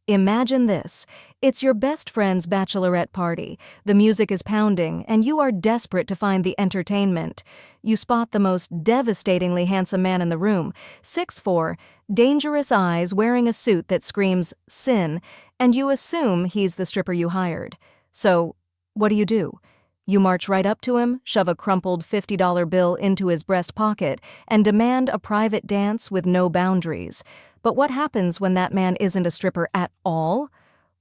Imagine this. It's your best friend's bachelorette party. The music is pounding, and you are desperate to find the entertainment. You spot the most devastatingly handsome man in the room, 6'4", dangerous eyes, wearing a suit that screams sin, and you assume he's the stripper you hired. So, what do? You march right up to him, shove a crumpled $50 bill into his breast pocket, and demand a private dance with no boundaries. But what happens when that man isn't a stripper at all?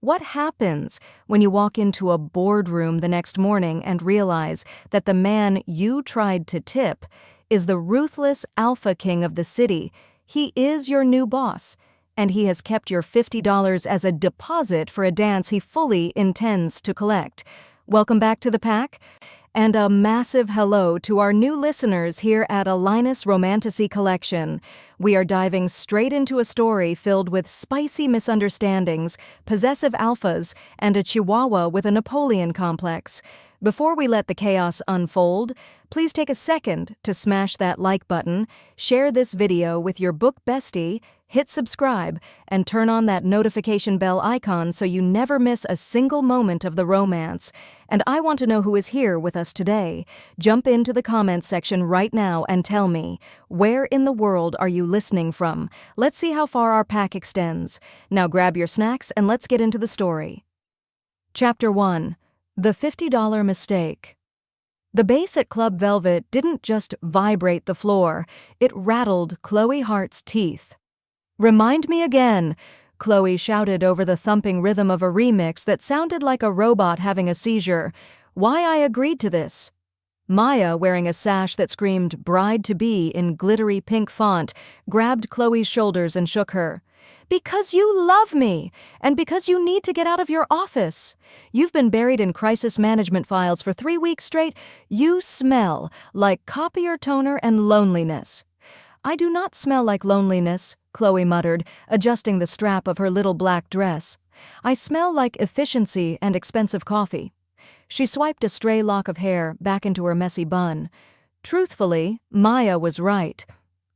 What happens when you walk into a boardroom the next morning and realize that the man you tried to tip is the ruthless alpha king of the city? He is your new boss, and he has kept your $50 as a deposit for a dance he fully intends to collect. Welcome back to the pack, and a massive hello to our new listeners here at a Linas Romantasy collection. We are diving straight into a story filled with spicy misunderstandings, possessive alphas, and a chihuahua with a Napoleon complex. Before we let the chaos unfold, please take a second to smash that like button, share this video with your book bestie, hit subscribe, and turn on that notification bell icon so you never miss a single moment of the romance. And I want to know who is here with us today. Jump into the comments section right now and tell me, where in the world are you listening from? Let's see how far our pack extends. Now grab your snacks and let's get into the story. Chapter 1. The $50 Mistake. The bass at Club Velvet didn't just vibrate the floor, it rattled Chloe Hart's teeth. "Remind me again," Chloe shouted over the thumping rhythm of a remix that sounded like a robot having a seizure, "why I agreed to this." Maya, wearing a sash that screamed bride-to-be in glittery pink font, grabbed Chloe's shoulders and shook her. "Because you love me, and because you need to get out of your office. You've been buried in crisis management files for 3 weeks straight. You smell like copier toner and loneliness." "I do not smell like loneliness," Chloe muttered, adjusting the strap of her little black dress. "I smell like efficiency and expensive coffee." She swiped a stray lock of hair back into her messy bun. Truthfully, Maya was right.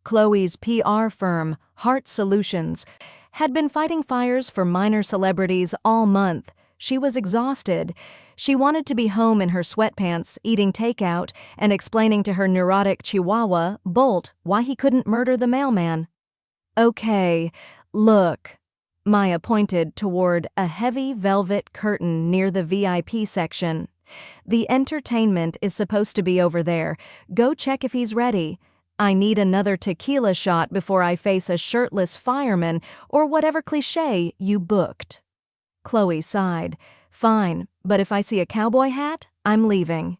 Chloe's PR firm, Heart Solutions, had been fighting fires for minor celebrities all month. She was exhausted. She wanted to be home in her sweatpants, eating takeout, and explaining to her neurotic chihuahua, Bolt, why he couldn't murder the mailman. "Okay, look." Maya pointed toward a heavy velvet curtain near the VIP section. "The entertainment is supposed to be over there. Go check if he's ready. I need another tequila shot before I face a shirtless fireman or whatever cliché you booked." Chloe sighed. "Fine, but if I see a cowboy hat, I'm leaving."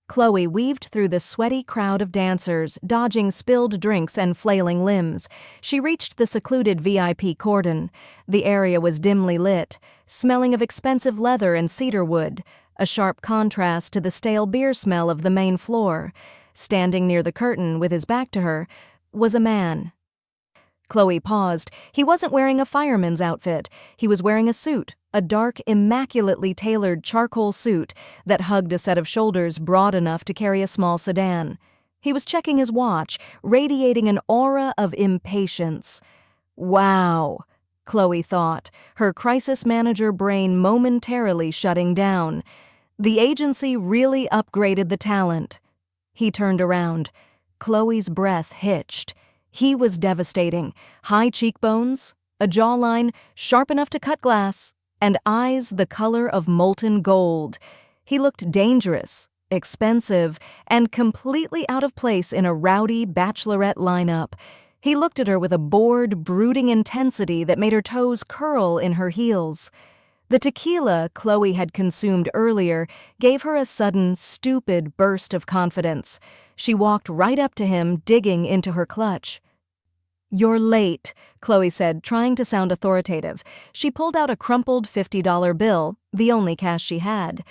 Chloe weaved through the sweaty crowd of dancers, dodging spilled drinks and flailing limbs. She reached the secluded VIP cordon. The area was dimly lit, smelling of expensive leather and cedar wood, a sharp contrast to the stale beer smell of the main floor. Standing near the curtain with his back to her was a man. Chloe paused. He wasn't wearing a fireman's outfit. He was wearing a suit, a dark, immaculately tailored charcoal suit that hugged a set of shoulders broad enough to carry a small sedan. He was checking his watch, radiating an aura of impatience. Wow, Chloe thought, her crisis manager brain momentarily shutting down. The agency really upgraded the talent. He turned around. Chloe's breath hitched. He was devastating. High cheekbones, a jawline sharp enough to cut glass, and eyes the color of molten gold. He looked dangerous, expensive, and completely out of place in a rowdy bachelorette lineup. He looked at her with a bored, brooding intensity that made her toes curl in her heels. The tequila Chloe had consumed earlier gave her a sudden, stupid burst of confidence. She walked right up to him, digging into her clutch. "You're late," Chloe said, trying to sound authoritative. She pulled out a crumpled $50 bill, the only cash she had.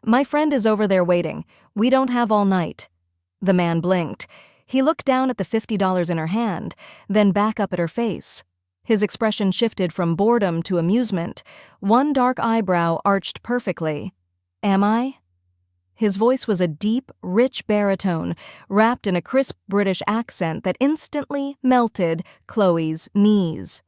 "My friend is over there waiting. We don't have all night." The man blinked. He looked down at the $50 in her hand, then back up at her face. His expression shifted from boredom to amusement. One dark eyebrow arched perfectly. "Am I?" His voice was a deep, rich baritone, wrapped in a crisp British accent that instantly melted Chloe's knees.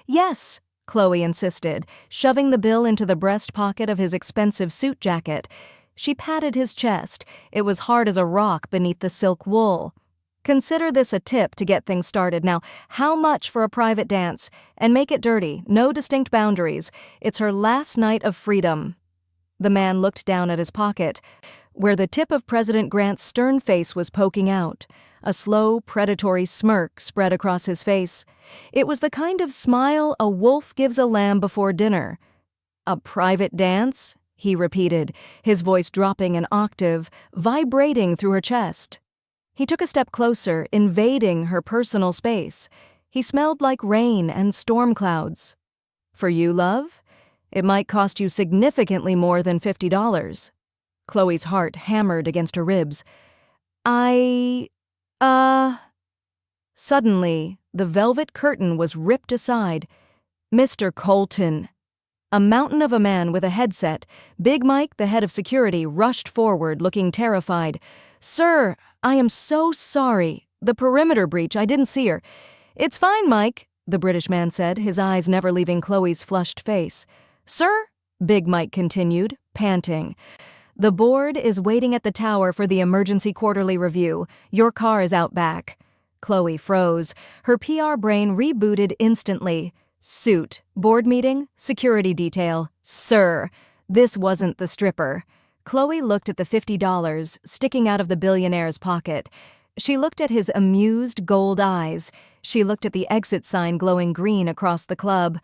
"Yes," Chloe insisted, shoving the bill into the breast pocket of his expensive suit jacket. She patted his chest. It was hard as a rock beneath the silk wool. Consider this a tip to get things started. Now, how much for a private dance? And make it dirty, no distinct boundaries. It's her last night of freedom. The man looked down at his pocket, where the tip of President Grant's stern face was poking out. A slow, predatory smirk spread across his face. It was the kind of smile a wolf gives a lamb before dinner. "A private dance?" he repeated, his voice dropping an octave, vibrating through her chest. He took a step closer, invading her personal space. He smelled like rain and storm clouds. "For you, love? It might cost you significantly more than $50. Chloe's heart hammered against her ribs. Suddenly, the velvet curtain was ripped aside. Mr. Colton. A mountain of a man with a headset, Big Mike, the head of security, rushed forward, looking terrified. "Sir, I am so sorry. The perimeter breach, I didn't see her." "It's fine, Mike," the British man said, his eyes never leaving Chloe's flushed face. "Sir?" Big Mike continued, panting. "The board is waiting at the tower for the emergency quarterly review. Your car is out back." Chloe froze. Her PR brain rebooted instantly. Suit, board meeting, security detail. Sir. This wasn't the stripper. Chloe looked at the $50 sticking out of the billionaire's pocket. She looked at his amused gold eyes. She looked at the exit sign glowing green across the club.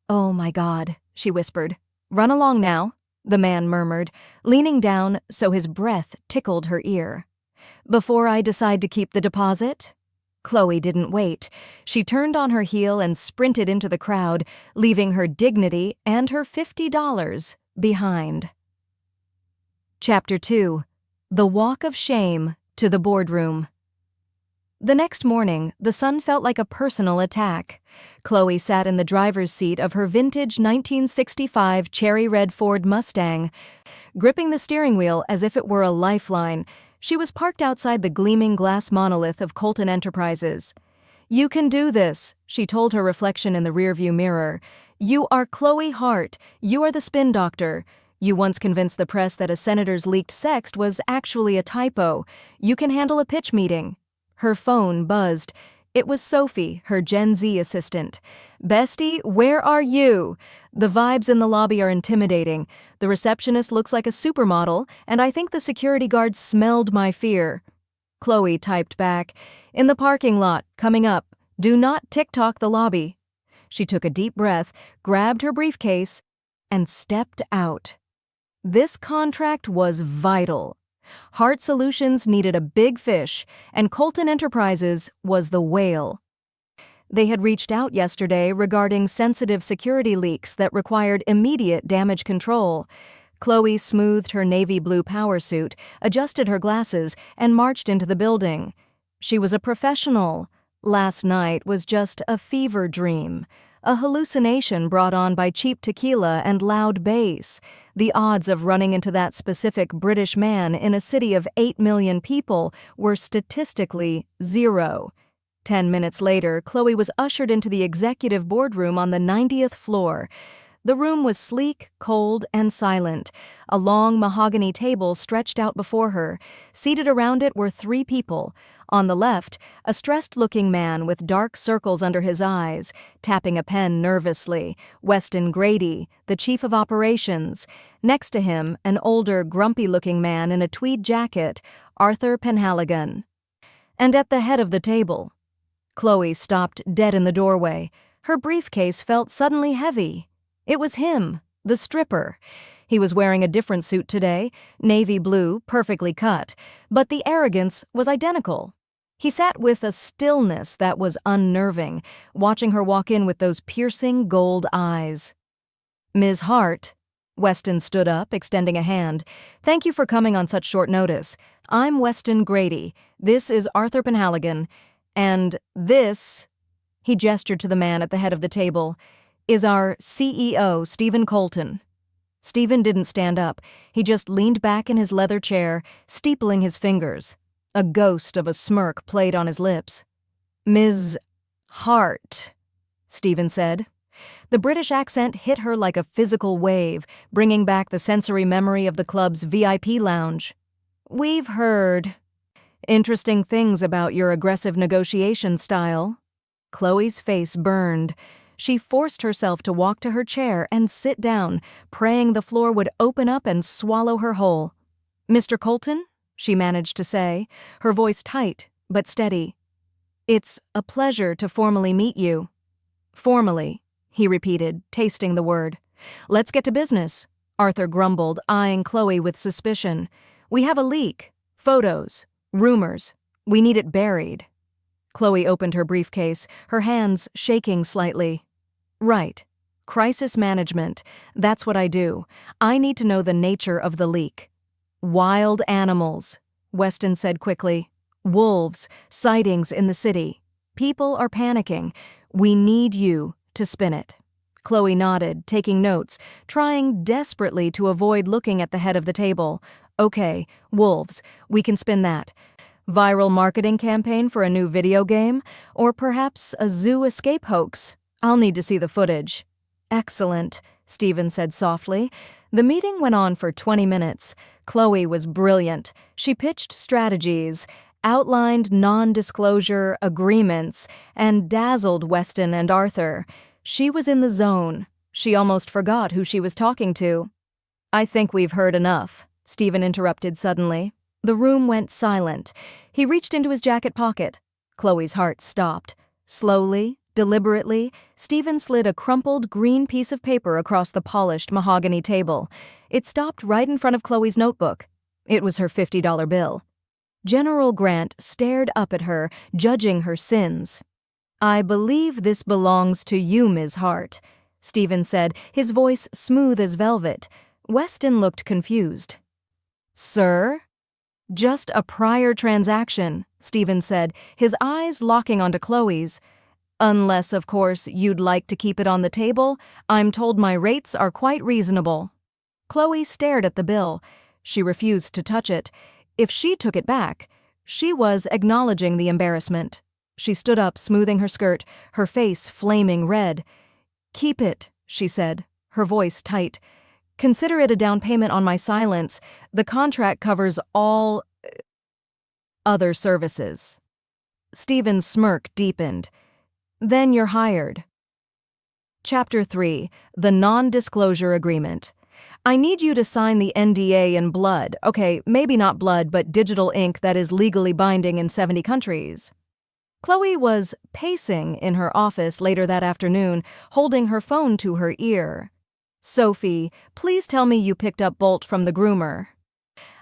"Oh my God," she whispered. "Run along now," the man murmured, leaning down so his breath tickled her ear. "Before I decide to keep the deposit?" Chloe didn't wait. She turned on her heel and sprinted into the crowd, leaving her dignity and her $50 behind. Chapter 2. The Walk of Shame to the Boardroom. The next morning, the sun felt like a personal attack. Chloe sat in the driver's seat of her vintage 1965 cherry red Ford Mustang, gripping the steering wheel as if it were a lifeline. She was parked outside the gleaming glass monolith of Colton Enterprises. "You can do this," she told her reflection in the rearview mirror. "You are Chloe Hart. You are the spin doctor. You once convinced the press that a senator's leaked sext was actually a typo. You can handle a pitch meeting." Her phone buzzed. It was Sophie, her Gen Z assistant. "Bestie, where are you?" The vibes in the lobby are intimidating. The receptionist looks like a supermodel, and I think the security guard smelled my fear. Chloe typed back, "In the parking lot, coming up. Do not TikTok the lobby." She took a deep breath, grabbed her briefcase, and stepped out. This contract was vital. Hart Solutions needed a big fish, and Colton Enterprises was the whale. They had reached out yesterday regarding sensitive security leaks that required immediate damage control. Chloe smoothed her navy blue power suit, adjusted her glasses, and marched into the building. She was a professional. Last night was just a fever dream. A hallucination brought on by cheap tequila and loud bass. The odds of running into that specific British man in a city of 8 million people were statistically 0. 10 minutes later, Chloe was ushered into the executive boardroom on the 90th floor. The room was sleek, cold, and silent. A long mahogany table stretched out before her. Seated around it were 3 people. On the left, a stressed-looking man with dark circles under his eyes, tapping a pen nervously, Weston Grady, the chief of operations. Next to him, an older, grumpy-looking man in a tweed jacket, Arthur Penhaligon. And at the head of the table, Chloe stopped dead in the doorway. Her briefcase felt suddenly heavy. It was him, the stripper. He was wearing a different suit today, navy blue, perfectly cut, but the arrogance was identical. He sat with a stillness that was unnerving, watching her walk in with those piercing gold eyes. "Ms. Hart," Weston stood up, extending a hand. "Thank you for coming on such short notice. I'm Weston Grady. This is Arthur Penhaligon. And this," he gestured to the man at the head of the table, "is our CEO, Steven Colton." Steven didn't stand up. He just leaned back in his leather chair, steepling his fingers. A ghost of a smirk played on his lips. "Ms. Hart," Steven said. The British accent hit her like a physical wave, bringing back the sensory memory of the club's VIP lounge. "We've heard interesting things about your aggressive negotiation style." Chloe's face burned. She forced herself to walk to her chair and sit down, praying the floor would open up and swallow her whole. "Mr. Colton?" she managed to say, her voice tight but steady. "It's a pleasure to formally meet you." "Formally," he repeated, tasting the word. "Let's get to business," Arthur grumbled, eyeing Chloe with suspicion. "We have a leak. Photos. Rumors. We need it buried." Chloe opened her briefcase, her hands shaking slightly. "Right. Crisis management. That's what I do. I need to know the nature of the leak." "Wild animals," Weston said quickly. "Wolves. Sightings in the city. People are panicking. We need you to spin it." Chloe nodded, taking notes, trying desperately to avoid looking at the head of the table. "Okay, wolves. We can spin that. Viral marketing campaign for a new video game? Or perhaps a zoo escape hoax? I'll need to see the footage." "Excellent," Steven said softly. The meeting went on for 20 minutes. Chloe was brilliant. She pitched strategies, outlined non-disclosure agreements, and dazzled Weston and Arthur. She was in the zone. She almost forgot who she was talking to. "I think we've heard enough," Steven interrupted suddenly. The room went silent. He reached into his jacket pocket. Chloe's heart stopped. Slowly, deliberately, Steven slid a crumpled green piece of paper across the polished mahogany table. It stopped right in front of Chloe's notebook. It was her $50 bill. General Grant stared up at her, judging her sins. "I believe this belongs to you, Ms. Hart," Steven said, his voice smooth as velvet. Weston looked confused. "Sir?" "Just a prior transaction," Steven said, his eyes locking onto Chloe's. "Unless, of course, you'd like to keep it on the table. I'm told my rates are quite reasonable." Chloe stared at the bill. She refused to touch it. If she took it back, she was acknowledging the embarrassment. She stood up, smoothing her skirt, her face flaming red. "Keep it," she said, her voice tight. "Consider it a down payment on my silence. The contract covers all other services." Steven's smirk deepened. "Then you're hired." Chapter 3. The Non-Disclosure Agreement. "I need you to sign the NDA in blood. Okay, maybe not blood, but digital ink that is legally binding in 70 countries. Chloe was pacing in her office later that afternoon, holding her phone to her ear. "Sophie, please tell me you picked up Bolt from the groomer."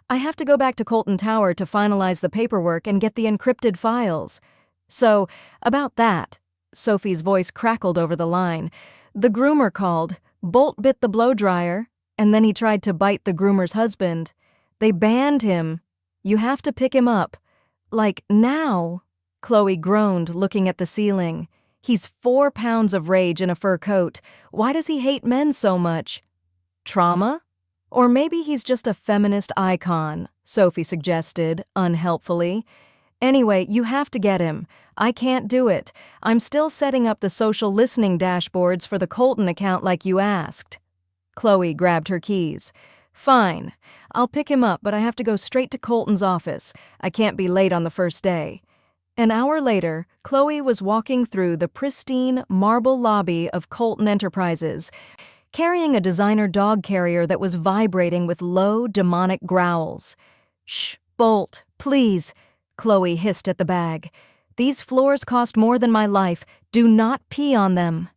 "I have to go back to Colton Tower to finalize the paperwork and get the encrypted files." "So, about that," Sophie's voice crackled over the line. "The groomer called. Bolt bit the blow-dryer, and then he tried to bite the groomer's husband. They banned him. You have to pick him up. Like, now." Chloe groaned, looking at the ceiling. "He's 4 pounds of rage in a fur coat. Why does he hate men so much?" "Trauma? Or maybe he's just a feminist icon," Sophie suggested, unhelpfully. "Anyway, you have to get him. I can't do it. I'm still setting up the social listening dashboards for the Colton account like you asked." Chloe grabbed her keys. "Fine. I'll pick him up, but I have to go straight to Colton's office. I can't be late on the first day." An hour later, Chloe was walking through the pristine marble lobby of Colton Enterprises, carrying a designer dog carrier that was vibrating with low, demonic growls. "Shh, Bolt, please," Chloe hissed at the bag. "These floors cost more than my life. Do not pee on them."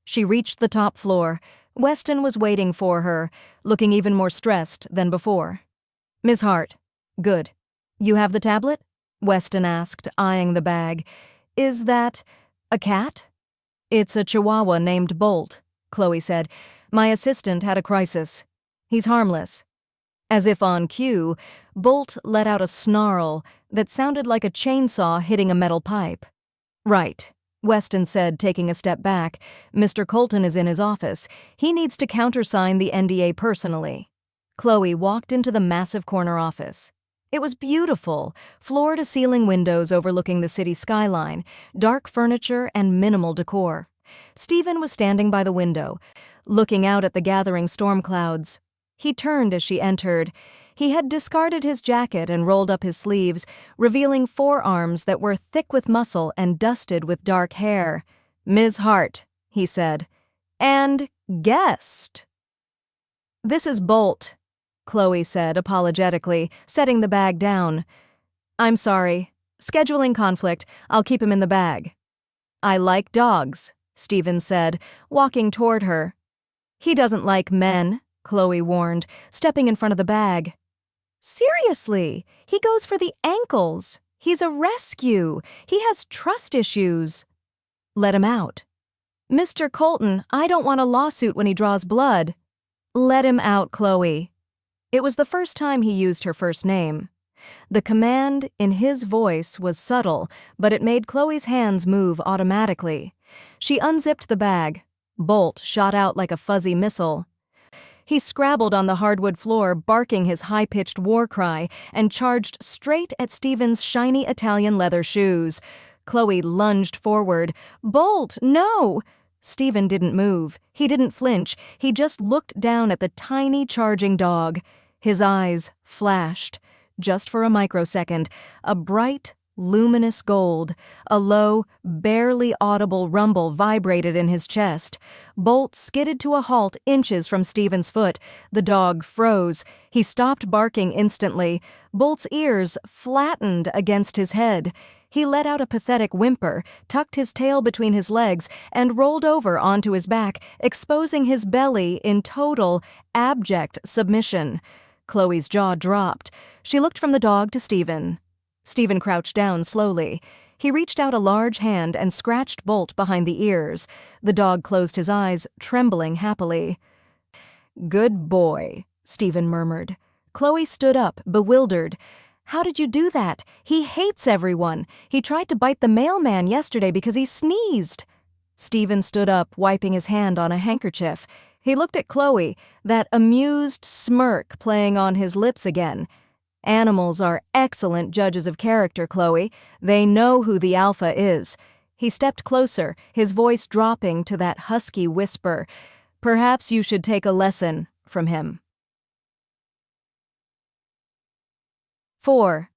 She reached the top floor. Weston was waiting for her, looking even more stressed than before. "Ms. Hart." "Good. You have the tablet?" Weston asked, eyeing the bag. "Is that a cat?" "It's a chihuahua named Bolt," Chloe said. "My assistant had a crisis. He's harmless." As if on cue, Bolt let out a snarl that sounded like a chainsaw hitting a metal pipe. "Right," Weston said, taking a step back. "Mr. Colton is in his office. He needs to countersign the NDA personally." Chloe walked into the massive corner office. It was beautiful, floor-to-ceiling windows overlooking the city skyline, dark furniture and minimal decor. Steven was standing by the window, looking out at the gathering storm clouds. He turned as she entered. He had discarded his jacket and rolled up his sleeves, revealing forearms that were thick with muscle and dusted with dark hair. "Ms. Hart," he said. "And guest." "This is Bolt," Chloe said apologetically, setting the bag down. "I'm sorry. Scheduling conflict. I'll keep him in the bag." "I like dogs," Steven said, walking toward her. "He doesn't like men," Chloe warned, stepping in front of the bag. "Seriously, he goes for the ankles. He's a rescue. He has trust issues." "Let him out." "Mr. Colton, I don't want a lawsuit when he draws blood." "Let him out, Chloe." It was the first time he used her first name. The command in his voice was subtle, but it made Chloe's hands move automatically. She unzipped the bag. Bolt shot out like a fuzzy missile. He scrabbled on the hardwood floor, barking his high-pitched war cry, and charged straight at Steven's shiny Italian leather shoes. Chloe lunged forward. "Bolt, no!" Steven didn't move. He didn't flinch. He just looked down at the tiny charging dog. His eyes flashed. Just for a microsecond, a bright, luminous gold. A low, barely audible rumble vibrated in his chest. Bolt skidded to a halt inches from Steven's foot. The dog froze. He stopped barking instantly. Bolt's ears flattened against his head. He let out a pathetic whimper, tucked his tail between his legs, and rolled over onto his back, exposing his belly in total, abject submission. Chloe's jaw dropped. She looked from the dog to Steven. Steven crouched down slowly. He reached out a large hand and scratched Bolt behind the ears. The dog closed his eyes, trembling happily. "Good boy," Steven murmured. Chloe stood up, bewildered. "How did you do that? He hates everyone. He tried to bite the mailman yesterday because he sneezed." Steven stood up, wiping his hand on a handkerchief. He looked at Chloe, that amused smirk playing on his lips again. "Animals are excellent judges of character, Chloe. They know who the alpha is." He stepped closer, his voice dropping to that husky whisper. "Perhaps you should take a lesson from him." 4.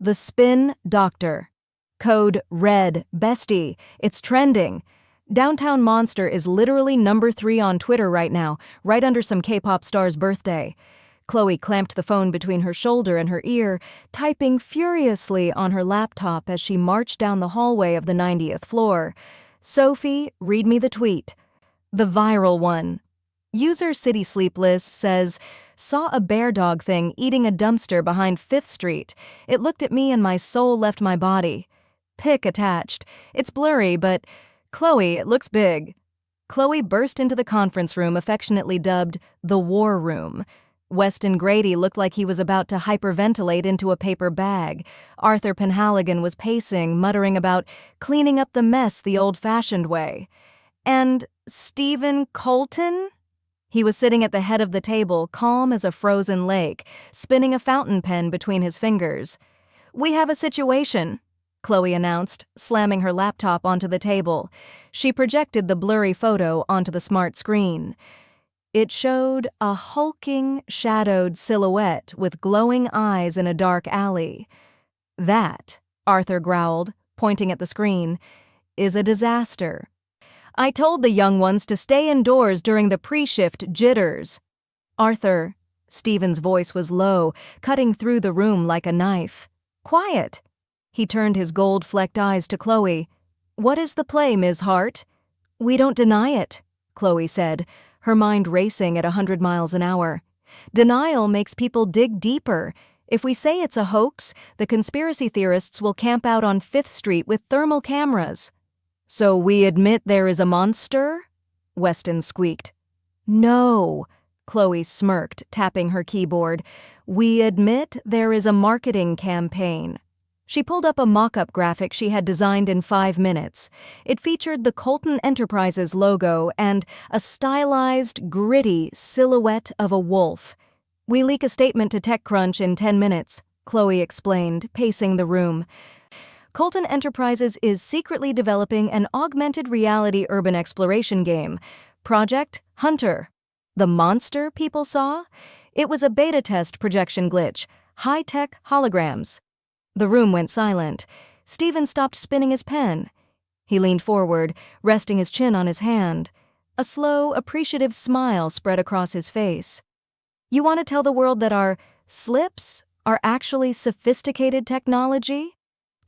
The Spin Doctor. Code RED Bestie. It's trending. Downtown Monster is literally number 3 on Twitter right now, right under some K-pop star's birthday. Chloe clamped the phone between her shoulder and her ear, typing furiously on her laptop as she marched down the hallway of the 90th floor. "Sophie, read me the tweet." The viral one. User City Sleepless says, "Saw a bear dog thing eating a dumpster behind 5th Street. It looked at me and my soul left my body." Pic attached. It's blurry, but Chloe, it looks big. Chloe burst into the conference room affectionately dubbed the War Room. Weston Grady looked like he was about to hyperventilate into a paper bag. Arthur Penhaligon was pacing, muttering about cleaning up the mess the old-fashioned way. And Steven Colton? He was sitting at the head of the table, calm as a frozen lake, spinning a fountain pen between his fingers. "We have a situation," Chloe announced, slamming her laptop onto the table. She projected the blurry photo onto the smart screen. It showed a hulking, shadowed silhouette with glowing eyes in a dark alley. "That," Arthur growled, pointing at the screen, "is a disaster. I told the young ones to stay indoors during the pre-shift jitters." "Arthur," Steven's voice was low, cutting through the room like a knife. "Quiet." He turned his gold-flecked eyes to Chloe. "What is the play, Ms. Hart?" "We don't deny it," Chloe said, her mind racing at 100 miles an hour. "Denial makes people dig deeper. If we say it's a hoax, the conspiracy theorists will camp out on 5th Street with thermal cameras." "So we admit there is a monster?" Weston squeaked. "No," Chloe smirked, tapping her keyboard. "We admit there is a marketing campaign." She pulled up a mock-up graphic she had designed in 5 minutes. It featured the Colton Enterprises logo and a stylized, gritty silhouette of a wolf. "We leak a statement to TechCrunch in 10 minutes, Chloe explained, pacing the room. Colton Enterprises is secretly developing an augmented reality urban exploration game, Project Hunter. The monster people saw? It was a beta test projection glitch, high-tech holograms. The room went silent. Steven stopped spinning his pen. He leaned forward, resting his chin on his hand. A slow, appreciative smile spread across his face. You want to tell the world that our slips are actually sophisticated technology?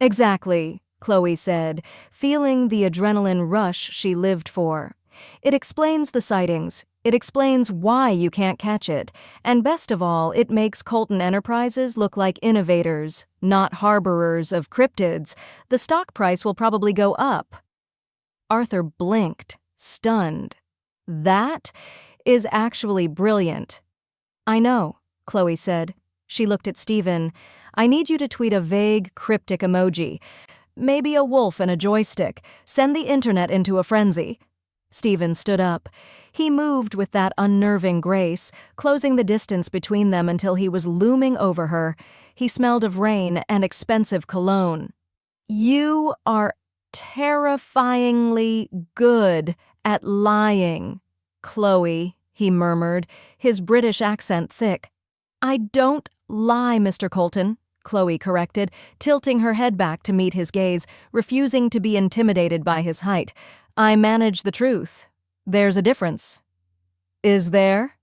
Exactly, Chloe said, feeling the adrenaline rush she lived for. It explains the sightings. It explains why you can't catch it. And best of all, it makes Colton Enterprises look like innovators, not harborers of cryptids. The stock price will probably go up. Arthur blinked, stunned. That is actually brilliant. I know, Chloe said. She looked at Steven. I need you to tweet a vague, cryptic emoji. Maybe a wolf and a joystick. Send the internet into a frenzy. Steven stood up. He moved with that unnerving grace, closing the distance between them until he was looming over her. He smelled of rain and expensive cologne. You are terrifyingly good at lying, Chloe, he murmured, his British accent thick. I don't lie, Mr. Colton, Chloe corrected, tilting her head back to meet his gaze, refusing to be intimidated by his height. I manage the truth. There's a difference. Is there?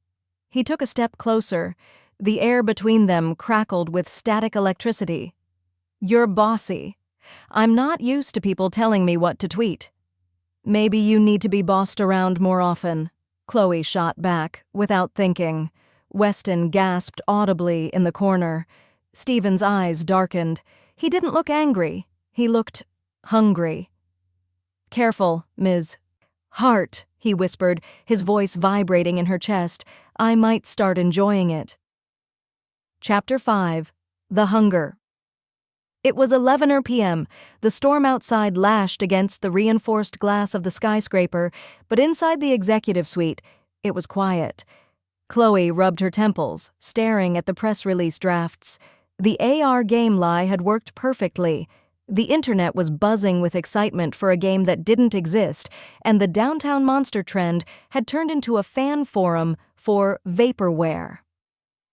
He took a step closer. The air between them crackled with static electricity. You're bossy. I'm not used to people telling me what to tweet. Maybe you need to be bossed around more often, Chloe shot back, without thinking. Weston gasped audibly in the corner. Steven's eyes darkened. He didn't look angry. He looked hungry. Careful, Ms. Hart, he whispered, his voice vibrating in her chest. I might start enjoying it. Chapter 5. The Hunger. It was 11 p.m. The storm outside lashed against the reinforced glass of the skyscraper, but inside the executive suite, it was quiet. Chloe rubbed her temples, staring at the press release drafts. The AR game lie had worked perfectly. The internet was buzzing with excitement for a game that didn't exist, and the downtown monster trend had turned into a fan forum for vaporware.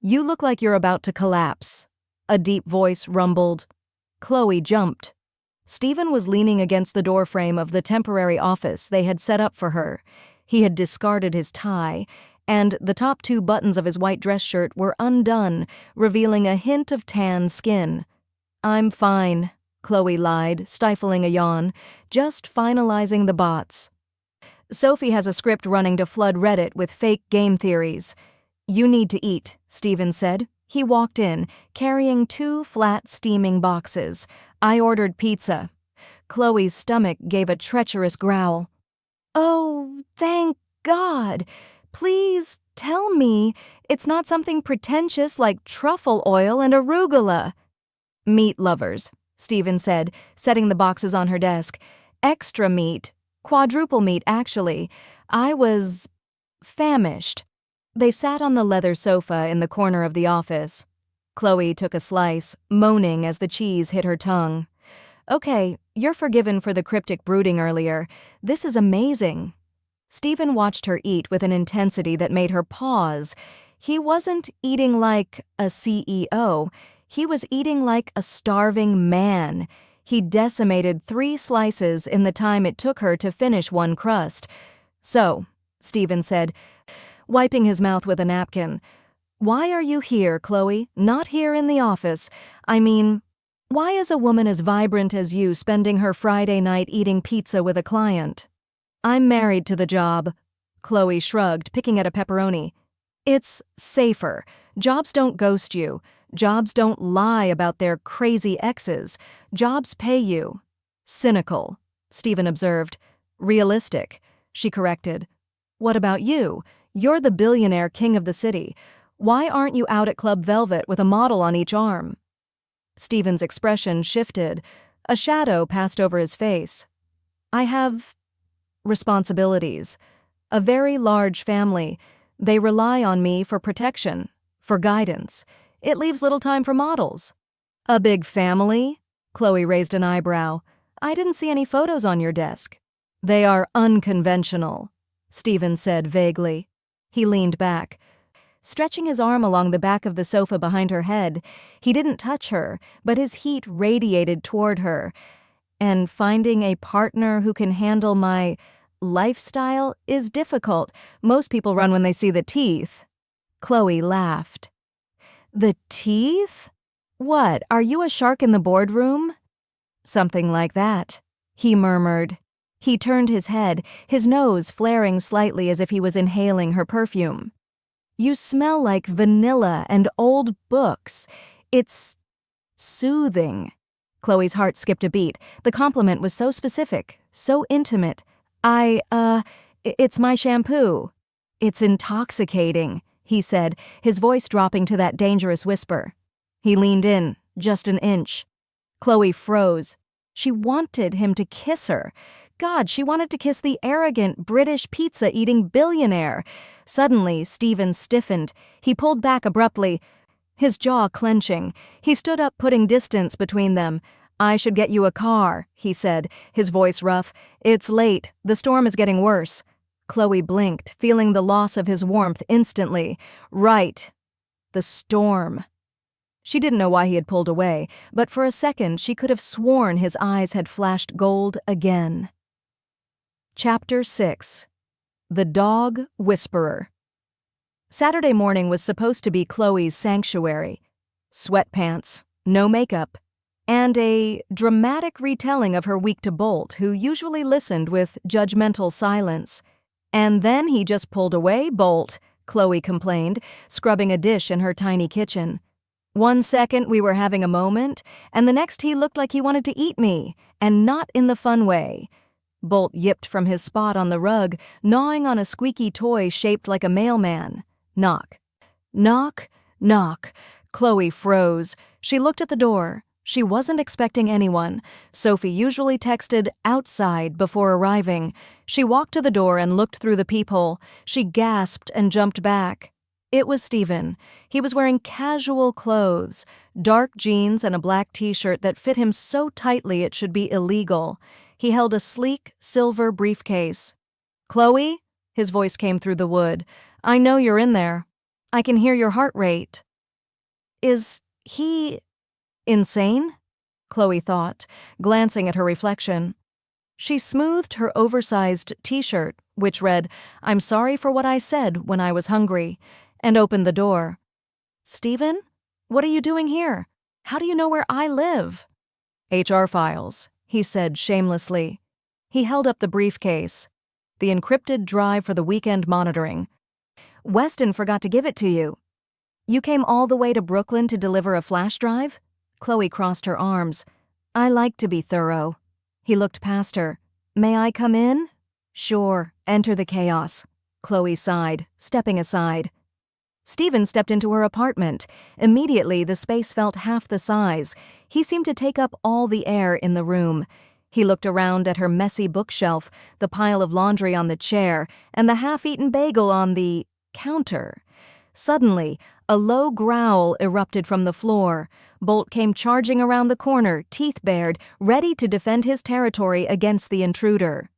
You look like you're about to collapse, a deep voice rumbled. Chloe jumped. Steven was leaning against the doorframe of the temporary office they had set up for her. He had discarded his tie, and the top 2 buttons of his white dress shirt were undone, revealing a hint of tan skin. I'm fine, Chloe lied, stifling a yawn, just finalizing the bots. Sophie has a script running to flood Reddit with fake game theories. You need to eat, Steven said. He walked in, carrying 2 flat, steaming boxes. I ordered pizza. Chloe's stomach gave a treacherous growl. Oh, thank God. Please tell me it's not something pretentious like truffle oil and arugula. Meat lovers, Steven said, setting the boxes on her desk. Extra meat. Quadruple meat, actually. I was famished. They sat on the leather sofa in the corner of the office. Chloe took a slice, moaning as the cheese hit her tongue. Okay, you're forgiven for the cryptic brooding earlier. This is amazing. Steven watched her eat with an intensity that made her pause. He wasn't eating like a CEO. He was eating like a starving man. He decimated 3 slices in the time it took her to finish 1 crust. So, Steven said, wiping his mouth with a napkin, why are you here, Chloe? Not here in the office. I mean, why is a woman as vibrant as you spending her Friday night eating pizza with a client? I'm married to the job. Chloe shrugged, picking at a pepperoni. It's safer. Jobs don't ghost you. Jobs don't lie about their crazy exes. Jobs pay you. Cynical, Steven observed. Realistic, she corrected. What about you? You're the billionaire king of the city. Why aren't you out at Club Velvet with a model on each arm? Steven's expression shifted. A shadow passed over his face. I have responsibilities. A very large family. They rely on me for protection, for guidance. It leaves little time for models. A big family? Chloe raised an eyebrow. I didn't see any photos on your desk. They are unconventional, Steven said vaguely. He leaned back, stretching his arm along the back of the sofa behind her head. He didn't touch her, but his heat radiated toward her. And finding a partner who can handle my lifestyle is difficult. Most people run when they see the teeth. Chloe laughed. The teeth? What, are you a shark in the boardroom? Something like that, he murmured. He turned his head, his nose flaring slightly as if he was inhaling her perfume. You smell like vanilla and old books. It's soothing. Chloe's heart skipped a beat. The compliment was so specific, so intimate. It's my shampoo. It's intoxicating, he said, his voice dropping to that dangerous whisper. He leaned in, just an inch. Chloe froze. She wanted him to kiss her. God, she wanted to kiss the arrogant, British pizza-eating billionaire. Suddenly, Steven stiffened. He pulled back abruptly, his jaw clenching. He stood up, putting distance between them. I should get you a car, he said, his voice rough. It's late. The storm is getting worse. Chloe blinked, feeling the loss of his warmth instantly. Right. The storm. She didn't know why he had pulled away, but for a second she could have sworn his eyes had flashed gold again. Chapter 6. The Dog Whisperer. Saturday morning was supposed to be Chloe's sanctuary. Sweatpants, no makeup, and a dramatic retelling of her week to Bolt, who usually listened with judgmental silence. And then he just pulled away, Bolt, Chloe complained, scrubbing a dish in her tiny kitchen. 1 second we were having a moment, and the next he looked like he wanted to eat me, and not in the fun way. Bolt yipped from his spot on the rug, gnawing on a squeaky toy shaped like a mailman. Knock. Knock, knock. Chloe froze. She looked at the door. She wasn't expecting anyone. Sophie usually texted outside before arriving. She walked to the door and looked through the peephole. She gasped and jumped back. It was Steven. He was wearing casual clothes, dark jeans and a black t-shirt that fit him so tightly it should be illegal. He held a sleek, silver briefcase. Chloe? His voice came through the wood. I know you're in there. I can hear your heart rate. Is he insane? Chloe thought, glancing at her reflection. She smoothed her oversized t-shirt, which read, I'm sorry for what I said when I was hungry, and opened the door. Steven? What are you doing here? How do you know where I live? HR files, he said shamelessly. He held up the briefcase. The encrypted drive for the weekend monitoring. Weston forgot to give it to you. You came all the way to Brooklyn to deliver a flash drive? Chloe crossed her arms. I like to be thorough. He looked past her. May I come in? Sure, enter the chaos. Chloe sighed, stepping aside. Steven stepped into her apartment. Immediately, the space felt half the size. He seemed to take up all the air in the room. He looked around at her messy bookshelf, the pile of laundry on the chair, and the half-eaten bagel on the counter. Suddenly, a low growl erupted from the floor. Bolt came charging around the corner, teeth bared, ready to defend his territory against the intruder.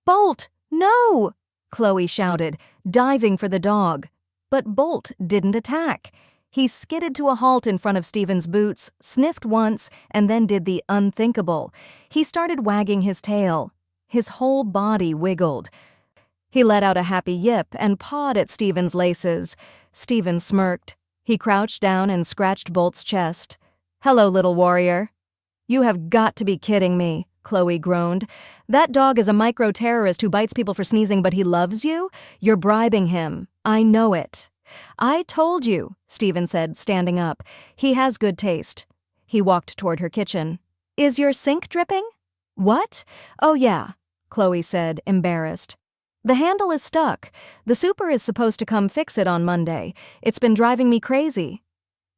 Bolt, no! Chloe shouted, diving for the dog. But Bolt didn't attack. He skidded to a halt in front of Steven's boots, sniffed once, and then did the unthinkable. He started wagging his tail. His whole body wiggled. He let out a happy yip and pawed at Steven's laces. Steven smirked. He crouched down and scratched Bolt's chest. Hello, little warrior. You have got to be kidding me, Chloe groaned. That dog is a micro-terrorist who bites people for sneezing, but he loves you? You're bribing him. I know it. I told you, Steven said, standing up. He has good taste. He walked toward her kitchen. Is your sink dripping? What? Oh, yeah, Chloe said, embarrassed. The handle is stuck. The super is supposed to come fix it on Monday. It's been driving me crazy.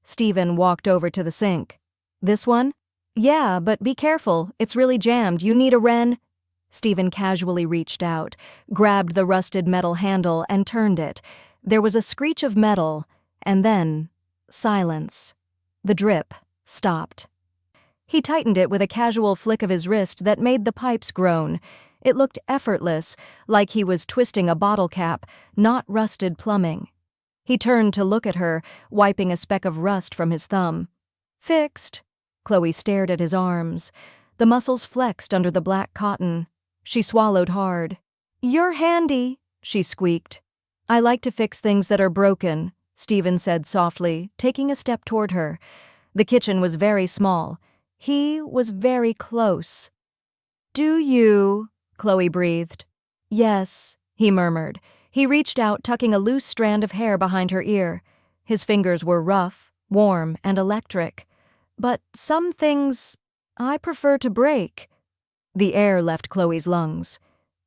Steven walked over to the sink. This one? Yeah, but be careful. It's really jammed. You need a wren. Steven casually reached out, grabbed the rusted metal handle and turned it. There was a screech of metal, and then silence. The drip stopped. He tightened it with a casual flick of his wrist that made the pipes groan. It looked effortless, like he was twisting a bottle cap, not rusted plumbing. He turned to look at her, wiping a speck of rust from his thumb. "Fixed." Chloe stared at his arms. The muscles flexed under the black cotton. She swallowed hard. "You're handy," she squeaked. "I like to fix things that are broken," Steven said softly, taking a step toward her. The kitchen was very small. He was very close. "Do you?" Chloe breathed. "Yes," he murmured. He reached out, tucking a loose strand of hair behind her ear. His fingers were rough, warm, and electric. "But some things I prefer to break." The air left Chloe's lungs.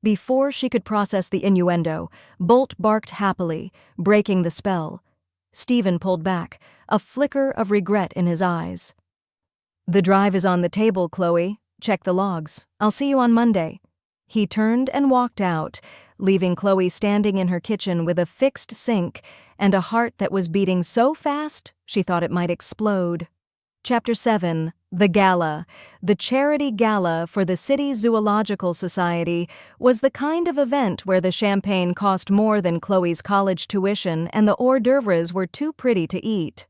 Before she could process the innuendo, Bolt barked happily, breaking the spell. Steven pulled back, a flicker of regret in his eyes. "The drive is on the table, Chloe. Check the logs. I'll see you on Monday." He turned and walked out, leaving Chloe standing in her kitchen with a fixed sink and a heart that was beating so fast she thought it might explode. Chapter 7. The Gala. The charity gala for the City Zoological Society was the kind of event where the champagne cost more than Chloe's college tuition and the hors d'oeuvres were too pretty to eat.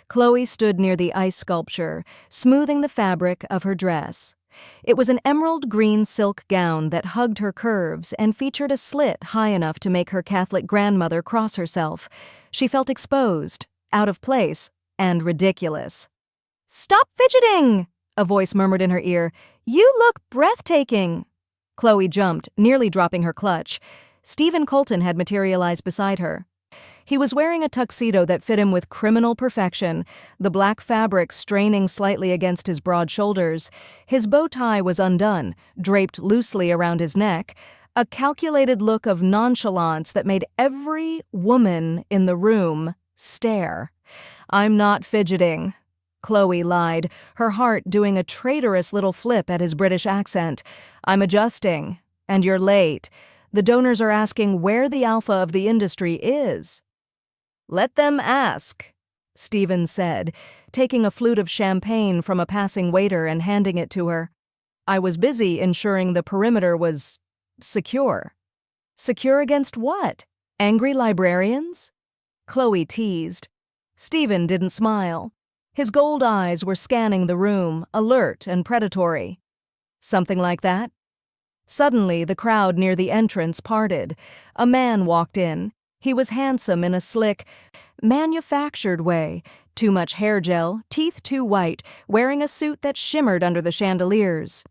Chloe stood near the ice sculpture, smoothing the fabric of her dress. It was an emerald green silk gown that hugged her curves and featured a slit high enough to make her Catholic grandmother cross herself. She felt exposed, out of place, and ridiculous. "Stop fidgeting!" a voice murmured in her ear. "You look breathtaking." Chloe jumped, nearly dropping her clutch. Steven Colton had materialized beside her. He was wearing a tuxedo that fit him with criminal perfection, the black fabric straining slightly against his broad shoulders. His bow tie was undone, draped loosely around his neck, a calculated look of nonchalance that made every woman in the room stare. "I'm not fidgeting," Chloe lied, her heart doing a traitorous little flip at his British accent. "I'm adjusting, and you're late. The donors are asking where the alpha of the industry is." "Let them ask," Steven said, taking a flute of champagne from a passing waiter and handing it to her. "I was busy ensuring the perimeter was secure." "Secure against what? Angry librarians?" Chloe teased. Steven didn't smile. His gold eyes were scanning the room, alert and predatory. "Something like that?" Suddenly, the crowd near the entrance parted. A man walked in. He was handsome in a slick, manufactured way. Too much hair gel, teeth too white, wearing a suit that shimmered under the chandeliers.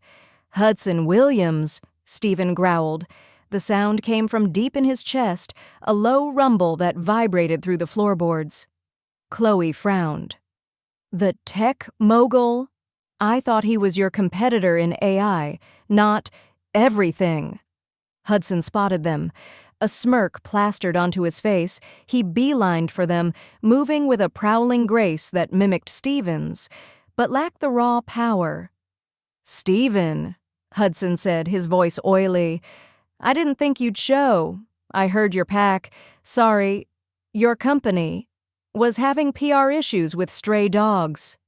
"Hudson Williams," Steven growled. The sound came from deep in his chest, a low rumble that vibrated through the floorboards. Chloe frowned. "The tech mogul? I thought he was your competitor in AI, not everything." Hudson spotted them. A smirk plastered onto his face. He beelined for them, moving with a prowling grace that mimicked Steven's, but lacked the raw power. "Steven," Hudson said, his voice oily. "I didn't think you'd show. I heard your pack. Sorry, your company was having PR issues with stray dogs."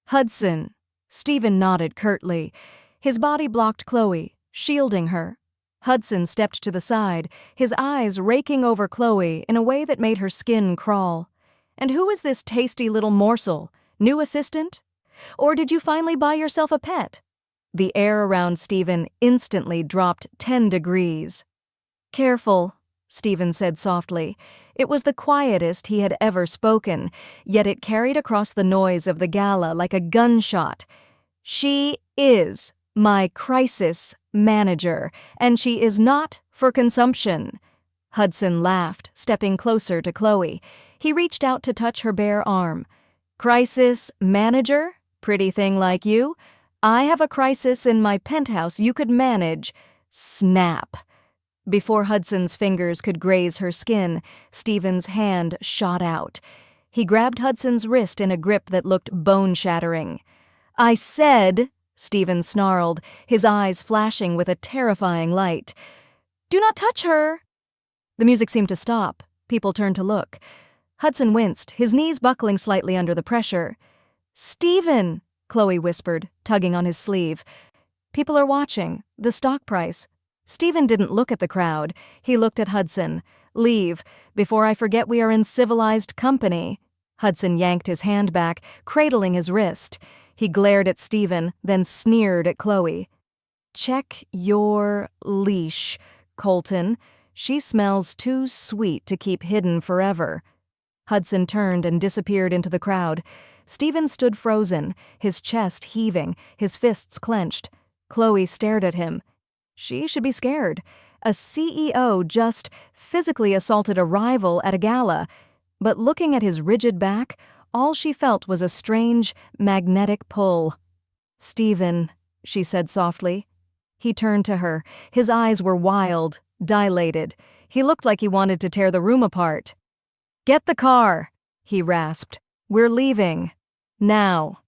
"Hudson." Steven nodded curtly. His body blocked Chloe, shielding her. Hudson stepped to the side, his eyes raking over Chloe in a way that made her skin crawl. "And who is this tasty little morsel? New assistant? Or did you finally buy yourself a pet?" The air around Steven instantly dropped 10 degrees. "Careful," Steven said softly. It was the quietest he had ever spoken, yet it carried across the noise of the gala like a gunshot. "She is my crisis manager, and she is not for consumption." Hudson laughed, stepping closer to Chloe. He reached out to touch her bare arm. "Crisis manager? Pretty thing like you? I have a crisis in my penthouse you could manage." Snap. Before Hudson's fingers could graze her skin, Steven's hand shot out. He grabbed Hudson's wrist in a grip that looked bone-shattering. "I said," Steven snarled, his eyes flashing with a terrifying light, "do not touch her!" The music seemed to stop. People turned to look. Hudson winced, his knees buckling slightly under the pressure. "Steven!" Chloe whispered, tugging on his sleeve. People are watching. The stock price. Steven didn't look at the crowd. He looked at Hudson. Leave, before I forget we are in civilized company. Hudson yanked his hand back, cradling his wrist. He glared at Steven, then sneered at Chloe. Check your leash, Colton. She smells too sweet to keep hidden forever. Hudson turned and disappeared into the crowd. Steven stood frozen, his chest heaving, his fists clenched. Chloe stared at him. She should be scared. A CEO just physically assaulted a rival at a gala. But looking at his rigid back, all she felt was a strange, magnetic pull. Steven, she said softly. He turned to her. His eyes were wild, dilated. He looked like he wanted to tear the room apart. Get the car, he rasped. We're leaving. Now.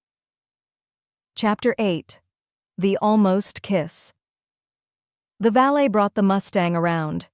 Chapter 8. The Almost Kiss. The valet brought the Mustang around.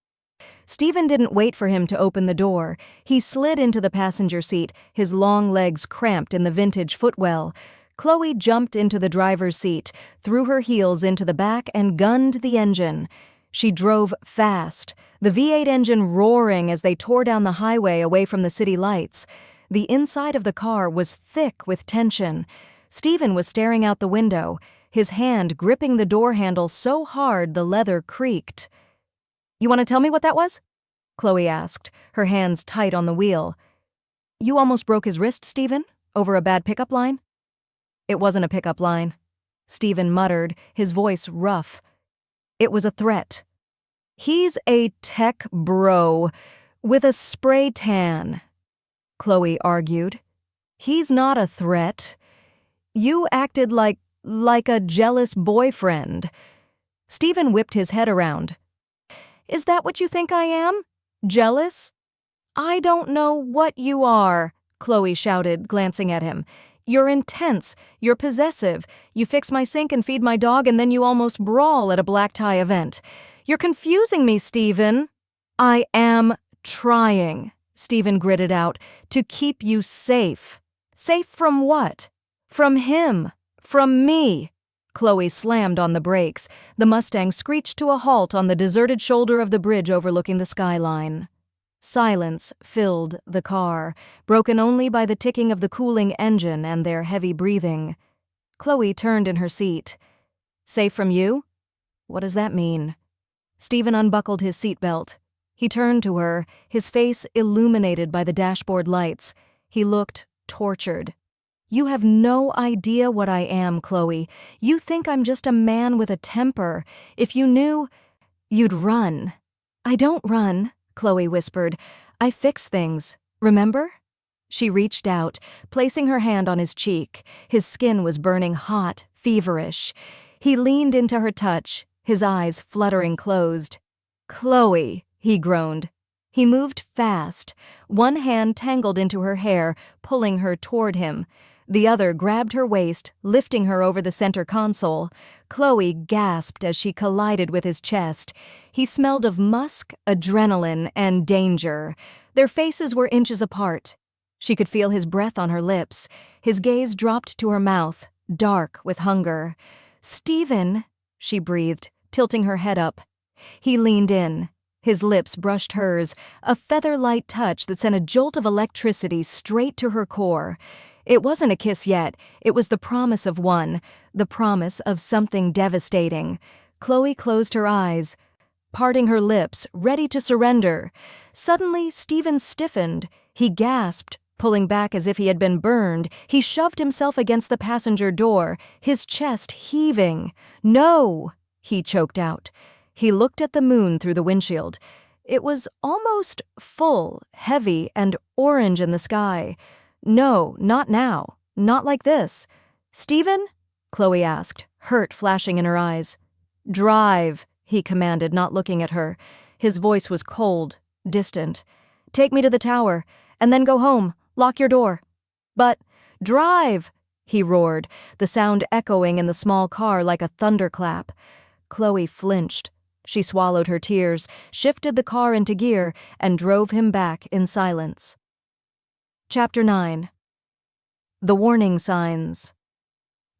Steven didn't wait for him to open the door. He slid into the passenger seat, his long legs cramped in the vintage footwell. Chloe jumped into the driver's seat, threw her heels into the back, and gunned the engine. She drove fast, the V8 engine roaring as they tore down the highway away from the city lights. The inside of the car was thick with tension. Steven was staring out the window, his hand gripping the door handle so hard the leather creaked. You want to tell me what that was? Chloe asked, her hands tight on the wheel. You almost broke his wrist, Steven, over a bad pickup line? It wasn't a pickup line. Steven muttered, his voice rough. It was a threat. He's a tech bro with a spray tan, Chloe argued. He's not a threat. You acted like a jealous boyfriend. Steven whipped his head around. Is that what you think I am? Jealous? I don't know what you are, Chloe shouted, glancing at him. You're intense, you're possessive, you fix my sink and feed my dog, and then you almost brawl at a black tie event. You're confusing me, Steven. I am trying, Steven gritted out, to keep you safe. Safe from what? From him. From me. Chloe slammed on the brakes. The Mustang screeched to a halt on the deserted shoulder of the bridge overlooking the skyline. Silence filled the car, broken only by the ticking of the cooling engine and their heavy breathing. Chloe turned in her seat. Safe from you? What does that mean? Steven unbuckled his seatbelt. He turned to her, his face illuminated by the dashboard lights. He looked tortured. You have no idea what I am, Chloe. You think I'm just a man with a temper. If you knew, you'd run. I don't run, Chloe whispered. I fix things, remember? She reached out, placing her hand on his cheek. His skin was burning hot, feverish. He leaned into her touch, his eyes fluttering closed. Chloe, he groaned. He moved fast. One hand tangled into her hair, pulling her toward him. The other grabbed her waist, lifting her over the center console. Chloe gasped as she collided with his chest. He smelled of musk, adrenaline, and danger. Their faces were inches apart. She could feel his breath on her lips. His gaze dropped to her mouth, dark with hunger. Steven, she breathed, tilting her head up. He leaned in. His lips brushed hers, a feather-light touch that sent a jolt of electricity straight to her core. It wasn't a kiss yet. It was the promise of one, the promise of something devastating. Chloe closed her eyes, parting her lips, ready to surrender. Suddenly, Steven stiffened. He gasped, pulling back as if he had been burned. He shoved himself against the passenger door, his chest heaving. No, he choked out. He looked at the moon through the windshield. It was almost full, heavy, and orange in the sky. No, not now. Not like this. Steven? Chloe asked, hurt flashing in her eyes. Drive, he commanded, not looking at her. His voice was cold, distant. Take me to the tower, and then go home. Lock your door. But, drive, he roared, the sound echoing in the small car like a thunderclap. Chloe flinched. She swallowed her tears, shifted the car into gear, and drove him back in silence. Chapter 9. The Warning Signs.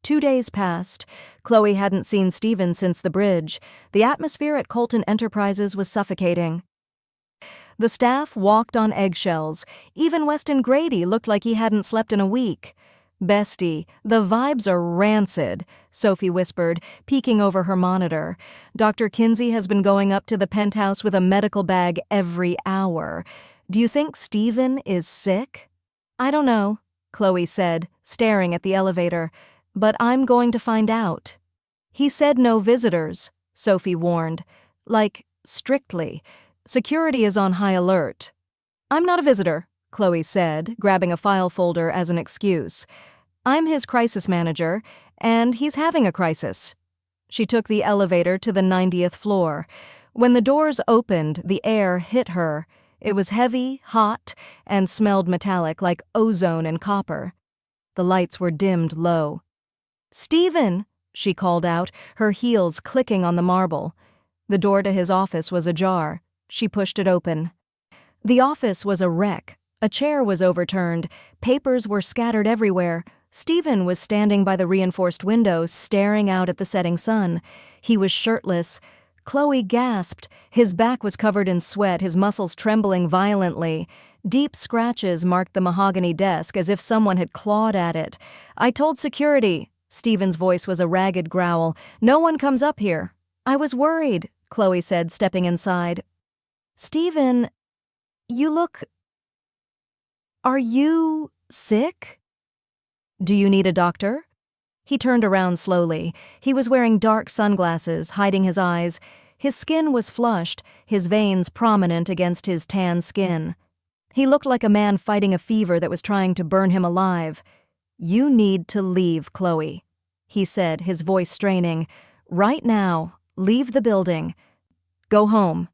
2 days passed. Chloe hadn't seen Steven since the bridge. The atmosphere at Colton Enterprises was suffocating. The staff walked on eggshells. Even Weston Grady looked like he hadn't slept in a week. "Bestie, the vibes are rancid," Sophie whispered, peeking over her monitor. "Dr. Kinsey has been going up to the penthouse with a medical bag every hour. Do you think Steven is sick?" "I don't know," Chloe said, staring at the elevator. "But I'm going to find out." "He said no visitors," Sophie warned. "Like, strictly. Security is on high alert." "I'm not a visitor," Chloe said, grabbing a file folder as an excuse. "I'm his crisis manager, and he's having a crisis." She took the elevator to the 90th floor. When the doors opened, the air hit her. It was heavy, hot, and smelled metallic like ozone and copper. The lights were dimmed low. "Steven!" she called out, her heels clicking on the marble. The door to his office was ajar. She pushed it open. The office was a wreck. A chair was overturned. Papers were scattered everywhere. Steven was standing by the reinforced window, staring out at the setting sun. He was shirtless. Chloe gasped. His back was covered in sweat, his muscles trembling violently. Deep scratches marked the mahogany desk as if someone had clawed at it. "I told security." Steven's voice was a ragged growl. "No one comes up here." "I was worried," Chloe said, stepping inside. "Steven, you look... Are you sick? Do you need a doctor?" He turned around slowly. He was wearing dark sunglasses, hiding his eyes. His skin was flushed, his veins prominent against his tan skin. He looked like a man fighting a fever that was trying to burn him alive. "You need to leave, Chloe," he said, his voice straining. "Right now, leave the building. Go home."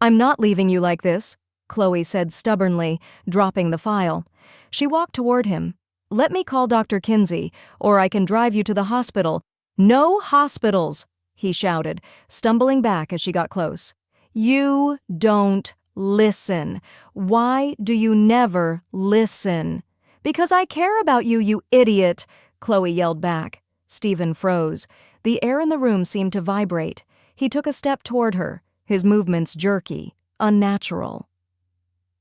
"I'm not leaving you like this," Chloe said stubbornly, dropping the file. She walked toward him. "Let me call Dr. Kinsey, or I can drive you to the hospital." "No hospitals," he shouted, stumbling back as she got close. "You don't listen. Why do you never listen?" "Because I care about you, you idiot," Chloe yelled back. Steven froze. The air in the room seemed to vibrate. He took a step toward her, his movements jerky, unnatural.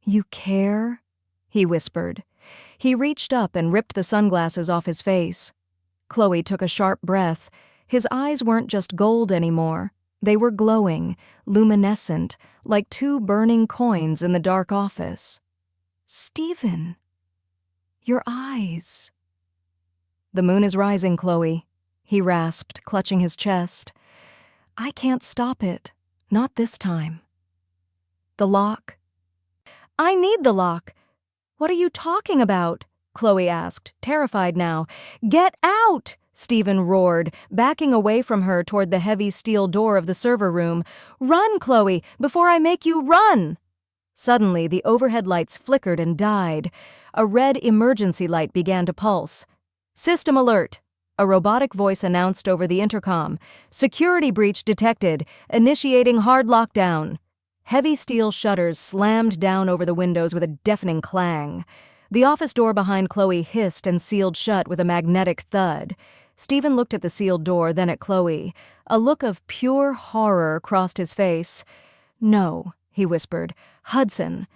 "You care?" he whispered. He reached up and ripped the sunglasses off his face. Chloe took a sharp breath. His eyes weren't just gold anymore. They were glowing, luminescent, like two burning coins in the dark office. "Steven, your eyes." "The moon is rising, Chloe," he rasped, clutching his chest. "I can't stop it. Not this time." "The lock?" "I need the lock." "What are you talking about?" Chloe asked, terrified now. "Get out!" Steven roared, backing away from her toward the heavy steel door of the server room. "Run, Chloe, before I make you run!" Suddenly, the overhead lights flickered and died. A red emergency light began to pulse. "System alert," a robotic voice announced over the intercom. "Security breach detected. Initiating hard lockdown." Heavy steel shutters slammed down over the windows with a deafening clang. The office door behind Chloe hissed and sealed shut with a magnetic thud. Steven looked at the sealed door, then at Chloe. A look of pure horror crossed his face. "No," he whispered. "Hudson."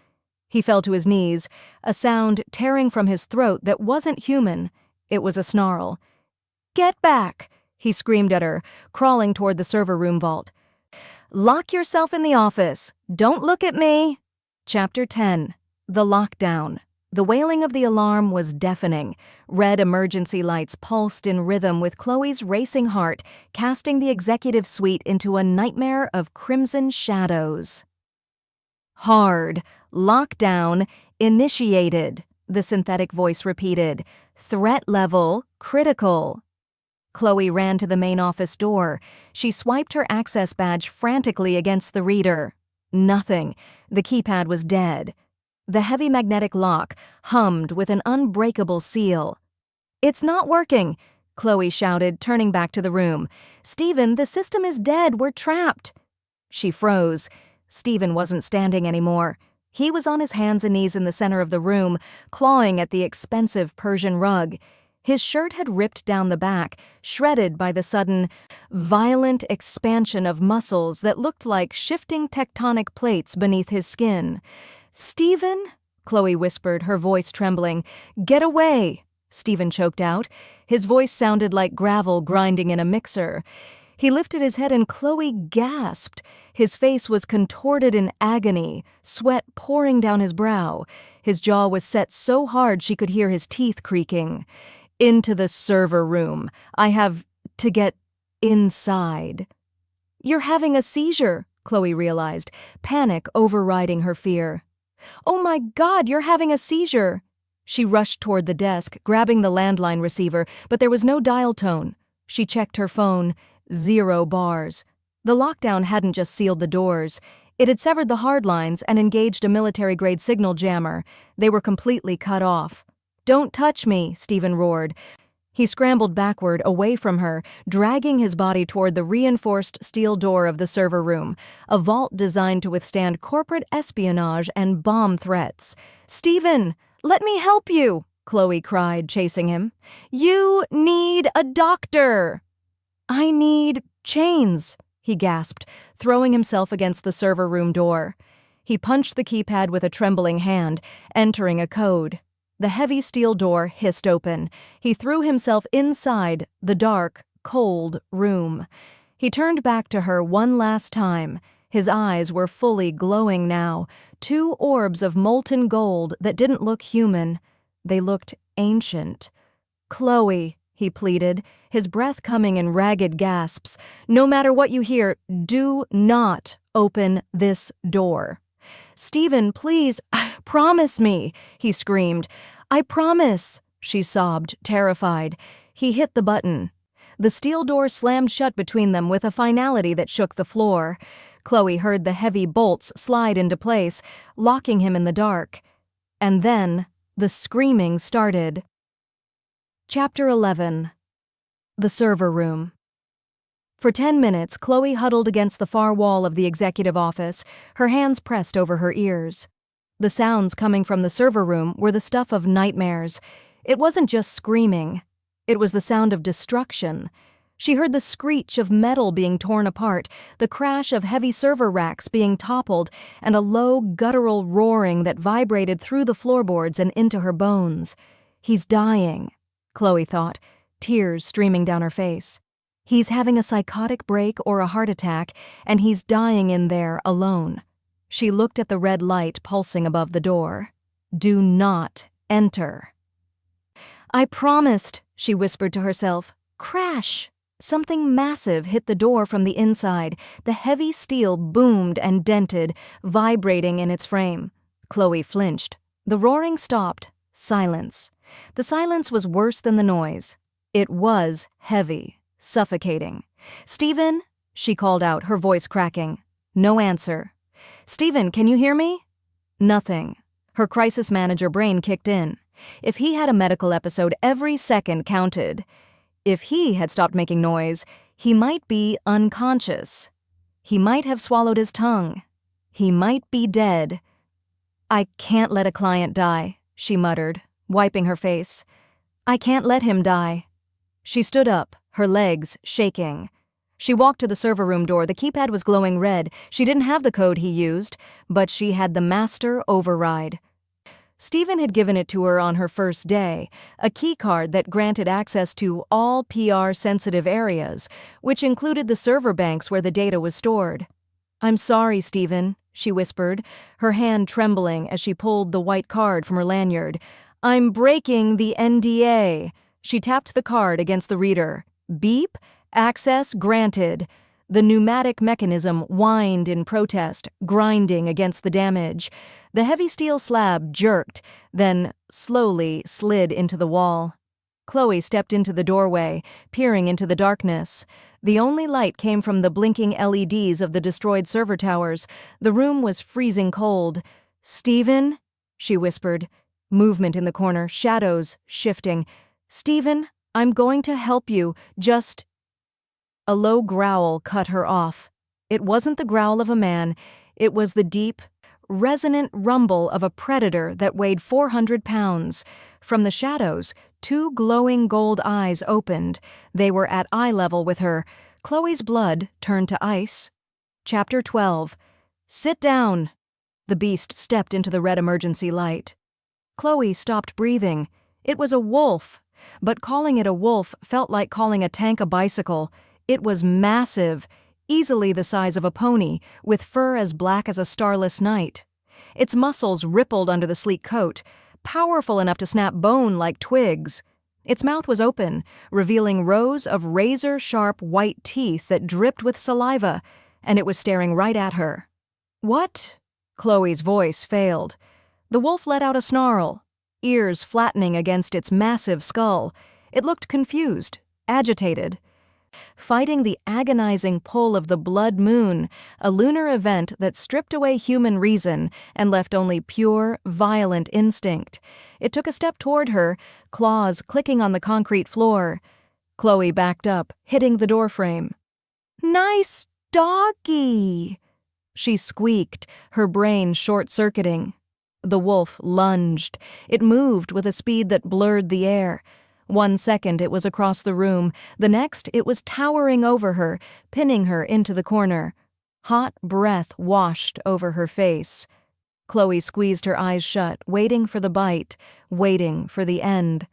He fell to his knees, a sound tearing from his throat that wasn't human. It was a snarl. "Get back!" he screamed at her, crawling toward the server room vault. "Lock yourself in the office. Don't look at me." Chapter 10. The Lockdown. The wailing of the alarm was deafening. Red emergency lights pulsed in rhythm with Chloe's racing heart, casting the executive suite into a nightmare of crimson shadows. "Hard. Lockdown. Initiated," the synthetic voice repeated. "Threat level. Critical." Chloe ran to the main office door. She swiped her access badge frantically against the reader. Nothing. The keypad was dead. The heavy magnetic lock hummed with an unbreakable seal. "It's not working," Chloe shouted, turning back to the room. "Steven, the system is dead. We're trapped." She froze. Steven wasn't standing anymore. He was on his hands and knees in the center of the room, clawing at the expensive Persian rug. His shirt had ripped down the back, shredded by the sudden, violent expansion of muscles that looked like shifting tectonic plates beneath his skin. "Steven?" Chloe whispered, her voice trembling. "Get away!" Steven choked out. His voice sounded like gravel grinding in a mixer. He lifted his head and Chloe gasped. His face was contorted in agony, sweat pouring down his brow. His jaw was set so hard she could hear his teeth creaking. "Into the server room. I have to get inside." "You're having a seizure," Chloe realized, panic overriding her fear. "Oh my God, you're having a seizure!" She rushed toward the desk, grabbing the landline receiver, but there was no dial tone. She checked her phone. 0 bars. The lockdown hadn't just sealed the doors. It had severed the hard lines and engaged a military-grade signal jammer. They were completely cut off. "Don't touch me," Steven roared. He scrambled backward, away from her, dragging his body toward the reinforced steel door of the server room, a vault designed to withstand corporate espionage and bomb threats. "Steven, let me help you," Chloe cried, chasing him. "You need a doctor." "I need chains," he gasped, throwing himself against the server room door. He punched the keypad with a trembling hand, entering a code. The heavy steel door hissed open. He threw himself inside the dark, cold room. He turned back to her one last time. His eyes were fully glowing now, 2 orbs of molten gold that didn't look human. They looked ancient. "Chloe," he pleaded, his breath coming in ragged gasps, "no matter what you hear, do not open this door." "Steven, please, promise me," he screamed. "I promise," she sobbed, terrified. He hit the button. The steel door slammed shut between them with a finality that shook the floor. Chloe heard the heavy bolts slide into place, locking him in the dark. And then the screaming started. Chapter 11. The server room. For 10 minutes, Chloe huddled against the far wall of the executive office, her hands pressed over her ears. The sounds coming from the server room were the stuff of nightmares. It wasn't just screaming. It was the sound of destruction. She heard the screech of metal being torn apart, the crash of heavy server racks being toppled, and a low, guttural roaring that vibrated through the floorboards and into her bones. "He's dying," Chloe thought, tears streaming down her face. "He's having a psychotic break or a heart attack, and he's dying in there alone." She looked at the red light pulsing above the door. "Do not enter." "I promised," she whispered to herself. Crash! Something massive hit the door from the inside. The heavy steel boomed and dented, vibrating in its frame. Chloe flinched. The roaring stopped. Silence. The silence was worse than the noise. It was heavy. Suffocating. "Steven?" she called out, her voice cracking. No answer. "Steven, can you hear me?" Nothing. Her crisis manager brain kicked in. If he had a medical episode, every second counted. If he had stopped making noise, he might be unconscious. He might have swallowed his tongue. He might be dead. "I can't let a client die," she muttered, wiping her face. "I can't let him die." She stood up, her legs shaking. She walked to the server room door. The keypad was glowing red. She didn't have the code he used, but she had the master override. Steven had given it to her on her first day, a key card that granted access to all PR-sensitive areas, which included the server banks where the data was stored. "I'm sorry, Steven," she whispered, her hand trembling as she pulled the white card from her lanyard. "I'm breaking the NDA." She tapped the card against the reader. Beep. Access granted. The pneumatic mechanism whined in protest, grinding against the damage. The heavy steel slab jerked, then slowly slid into the wall. Chloe stepped into the doorway, peering into the darkness. The only light came from the blinking LEDs of the destroyed server towers. The room was freezing cold. "Steven?" she whispered. Movement in the corner, shadows shifting. "Steven, I'm going to help you. Just—" A low growl cut her off. It wasn't the growl of a man. It was the deep, resonant rumble of a predator that weighed 400 pounds. From the shadows, two glowing gold eyes opened. They were at eye level with her. Chloe's blood turned to ice. Chapter 12. Sit down. The beast stepped into the red emergency light. Chloe stopped breathing. It was a wolf, but calling it a wolf felt like calling a tank a bicycle. It was massive, easily the size of a pony, with fur as black as a starless night. Its muscles rippled under the sleek coat, powerful enough to snap bone like twigs. Its mouth was open, revealing rows of razor-sharp white teeth that dripped with saliva, and it was staring right at her. "What?" Chloe's voice failed. The wolf let out a snarl, ears flattening against its massive skull. It looked confused, agitated. Fighting the agonizing pull of the blood moon, a lunar event that stripped away human reason and left only pure, violent instinct. It took a step toward her, claws clicking on the concrete floor. Chloe backed up, hitting the doorframe. "Nice doggy!" She squeaked, her brain short-circuiting. The wolf lunged. It moved with a speed that blurred the air. 1 second it was across the room, the next it was towering over her, pinning her into the corner. Hot breath washed over her face. Chloe squeezed her eyes shut, waiting for the bite, waiting for the end.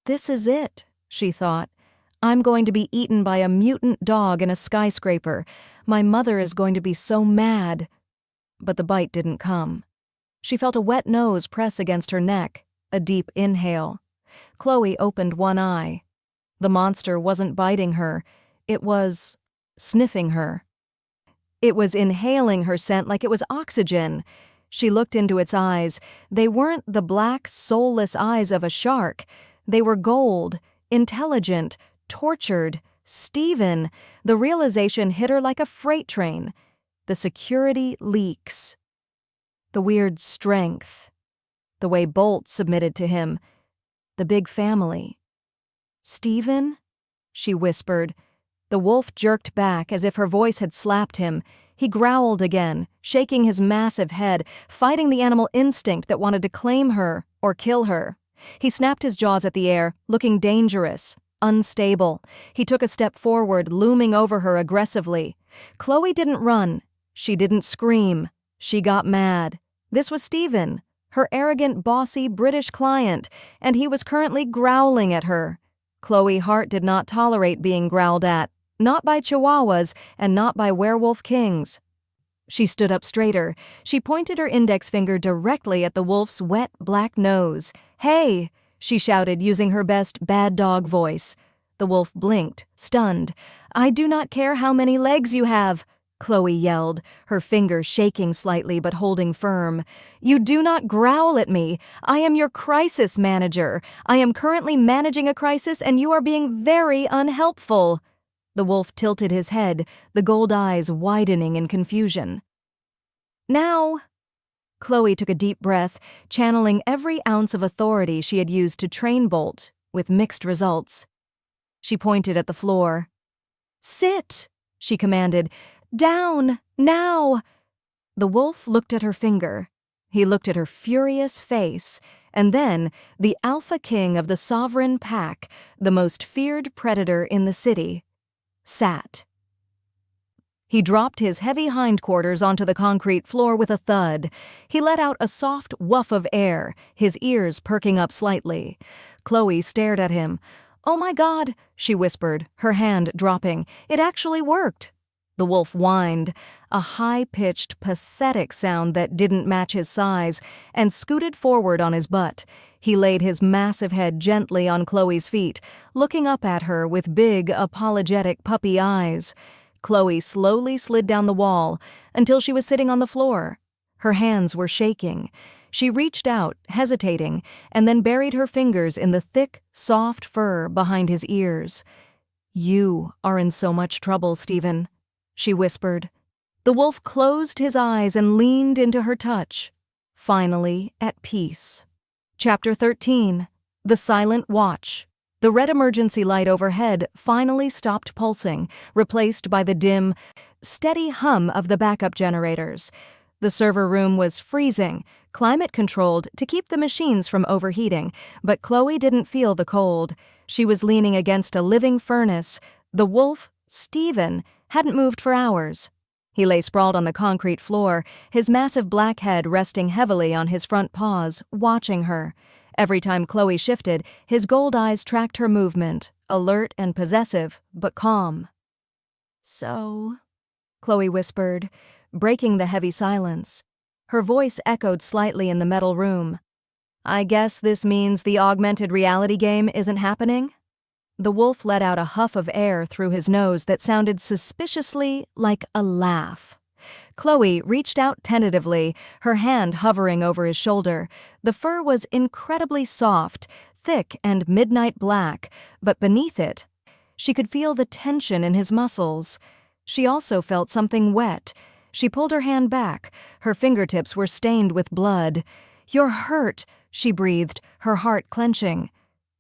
"This is it," she thought. "I'm going to be eaten by a mutant dog in a skyscraper. My mother is going to be so mad." But the bite didn't come. She felt a wet nose press against her neck, a deep inhale. Chloe opened one eye. The monster wasn't biting her. It was sniffing her. It was inhaling her scent like it was oxygen. She looked into its eyes. They weren't the black, soulless eyes of a shark. They were gold, intelligent, tortured. Steven! The realization hit her like a freight train. The security leaks. The weird strength. The way Bolt submitted to him. The big family. "Steven?" she whispered. The wolf jerked back as if her voice had slapped him. He growled again, shaking his massive head, fighting the animal instinct that wanted to claim her or kill her. He snapped his jaws at the air, looking dangerous, unstable. He took a step forward, looming over her aggressively. Chloe didn't run. She didn't scream. She got mad. This was Steven, her arrogant, bossy British client, and he was currently growling at her. Chloe Hart did not tolerate being growled at, not by chihuahuas and not by werewolf kings. She stood up straighter. She pointed her index finger directly at the wolf's wet, black nose. "Hey!" she shouted, using her best bad dog voice. The wolf blinked, stunned. "I do not care how many legs you have," Chloe yelled, her finger shaking slightly but holding firm. "You do not growl at me. I am your crisis manager. I am currently managing a crisis and you are being very unhelpful." The wolf tilted his head, the gold eyes widening in confusion. "Now!" Chloe took a deep breath, channeling every ounce of authority she had used to train Bolt, with mixed results. She pointed at the floor. "Sit!" she commanded. "Down, now!" The wolf looked at her finger. He looked at her furious face, and then the alpha king of the sovereign pack, the most feared predator in the city, sat. He dropped his heavy hindquarters onto the concrete floor with a thud. He let out a soft woof of air, his ears perking up slightly. Chloe stared at him. "Oh my God," she whispered, her hand dropping. "It actually worked." The wolf whined, a high-pitched, pathetic sound that didn't match his size, and scooted forward on his butt. He laid his massive head gently on Chloe's feet, looking up at her with big, apologetic puppy eyes. Chloe slowly slid down the wall until she was sitting on the floor. Her hands were shaking. She reached out, hesitating, and then buried her fingers in the thick, soft fur behind his ears. "You are in so much trouble, Steven," she whispered. The wolf closed his eyes and leaned into her touch, finally at peace. Chapter 13. The Silent Watch. The red emergency light overhead finally stopped pulsing, replaced by the dim, steady hum of the backup generators. The The server room was freezing, climate-controlled to keep the machines from overheating, but Chloe didn't feel the cold. She was leaning against a living furnace. The wolf, Steven, hadn't moved for hours. He lay sprawled on the concrete floor, his massive black head resting heavily on his front paws, watching her. Every time Chloe shifted, his gold eyes tracked her movement, alert and possessive, but calm. "So," Chloe whispered, breaking the heavy silence. Her voice echoed slightly in the metal room. "I guess this means the augmented reality game isn't happening?" The wolf let out a huff of air through his nose that sounded suspiciously like a laugh. Chloe reached out tentatively, her hand hovering over his shoulder. The fur was incredibly soft, thick and midnight black, but beneath it, she could feel the tension in his muscles. She also felt something wet. She pulled her hand back. Her fingertips were stained with blood. "You're hurt," she breathed, her heart clenching.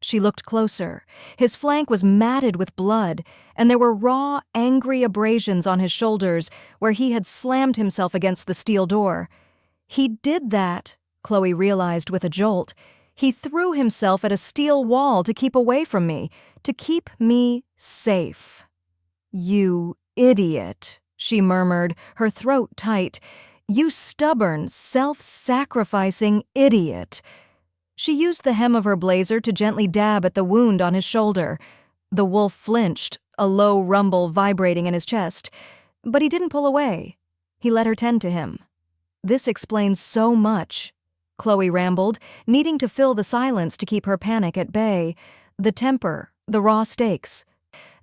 She looked closer. His flank was matted with blood, and there were raw, angry abrasions on his shoulders where he had slammed himself against the steel door. He did that, Chloe realized with a jolt. He threw himself at a steel wall to keep away from me, to keep me safe. "You idiot," she murmured, her throat tight. "You stubborn, self-sacrificing idiot." She used the hem of her blazer to gently dab at the wound on his shoulder. The wolf flinched, a low rumble vibrating in his chest. But he didn't pull away. He let her tend to him. "This explains so much," Chloe rambled, needing to fill the silence to keep her panic at bay. "The temper, the raw stakes.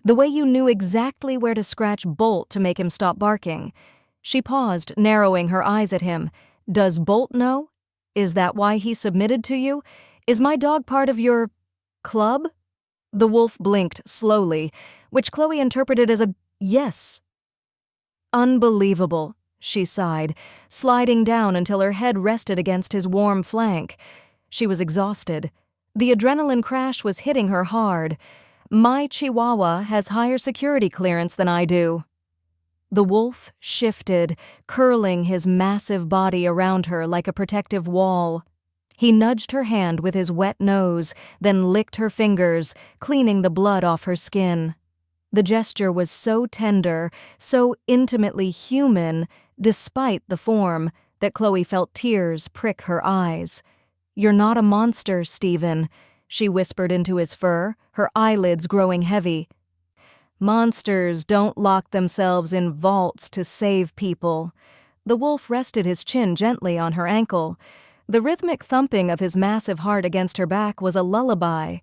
The way you knew exactly where to scratch Bolt to make him stop barking." She paused, narrowing her eyes at him. "Does Bolt know? Is that why he submitted to you? Is my dog part of your club?" The wolf blinked slowly, which Chloe interpreted as a yes. "Unbelievable," she sighed, sliding down until her head rested against his warm flank. She was exhausted. The adrenaline crash was hitting her hard. "My Chihuahua has higher security clearance than I do." The wolf shifted, curling his massive body around her like a protective wall. He nudged her hand with his wet nose, then licked her fingers, cleaning the blood off her skin. The gesture was so tender, so intimately human, despite the form, that Chloe felt tears prick her eyes. "You're not a monster, Steven," she whispered into his fur, her eyelids growing heavy. "Monsters don't lock themselves in vaults to save people." The wolf rested his chin gently on her ankle. The rhythmic thumping of his massive heart against her back was a lullaby.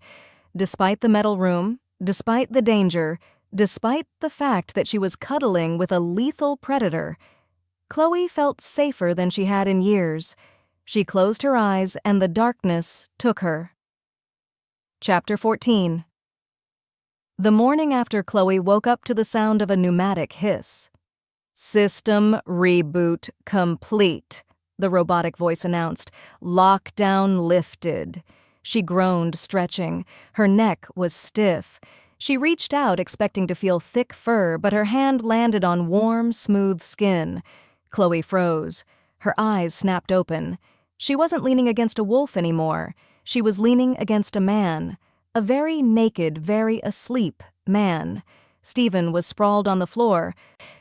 Despite the metal room, despite the danger, despite the fact that she was cuddling with a lethal predator, Chloe felt safer than she had in years. She closed her eyes and the darkness took her. Chapter 14. The morning after Chloe woke up to the sound of a pneumatic hiss. "System reboot complete," the robotic voice announced. "Lockdown lifted." She groaned, stretching. Her neck was stiff. She reached out, expecting to feel thick fur, but her hand landed on warm, smooth skin. Chloe froze. Her eyes snapped open. She wasn't leaning against a wolf anymore. She was leaning against a man. A very naked, very asleep man. Steven was sprawled on the floor,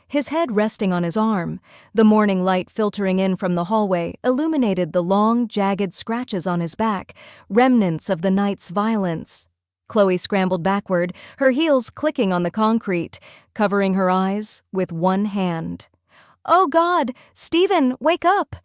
his head resting on his arm. The morning light filtering in from the hallway illuminated the long, jagged scratches on his back, remnants of the night's violence. Chloe scrambled backward, her heels clicking on the concrete, covering her eyes with one hand. "Oh God! Steven, wake up!"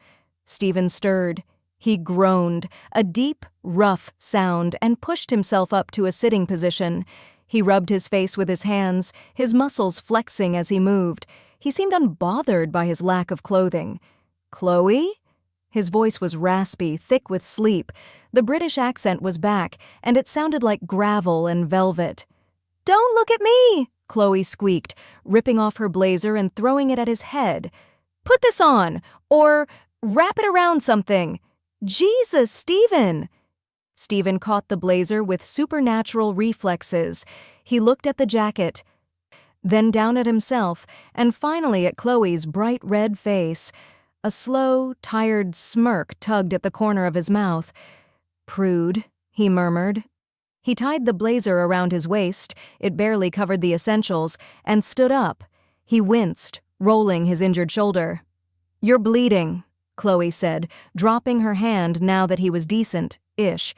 Steven stirred. He groaned, a deep, rough sound, and pushed himself up to a sitting position. He rubbed his face with his hands, his muscles flexing as he moved. He seemed unbothered by his lack of clothing. "Chloe?" His voice was raspy, thick with sleep. The British accent was back, and it sounded like gravel and velvet. "Don't look at me!" Chloe squeaked, ripping off her blazer and throwing it at his head. "Put this on, or wrap it around something." "Jesus, Steven!" Steven caught the blazer with supernatural reflexes. He looked at the jacket, then down at himself, and finally at Chloe's bright red face. A slow, tired smirk tugged at the corner of his mouth. "Prude," he murmured. He tied the blazer around his waist, it barely covered the essentials, and stood up. He winced, rolling his injured shoulder. "You're bleeding," Chloe said, dropping her hand now that he was decent-ish.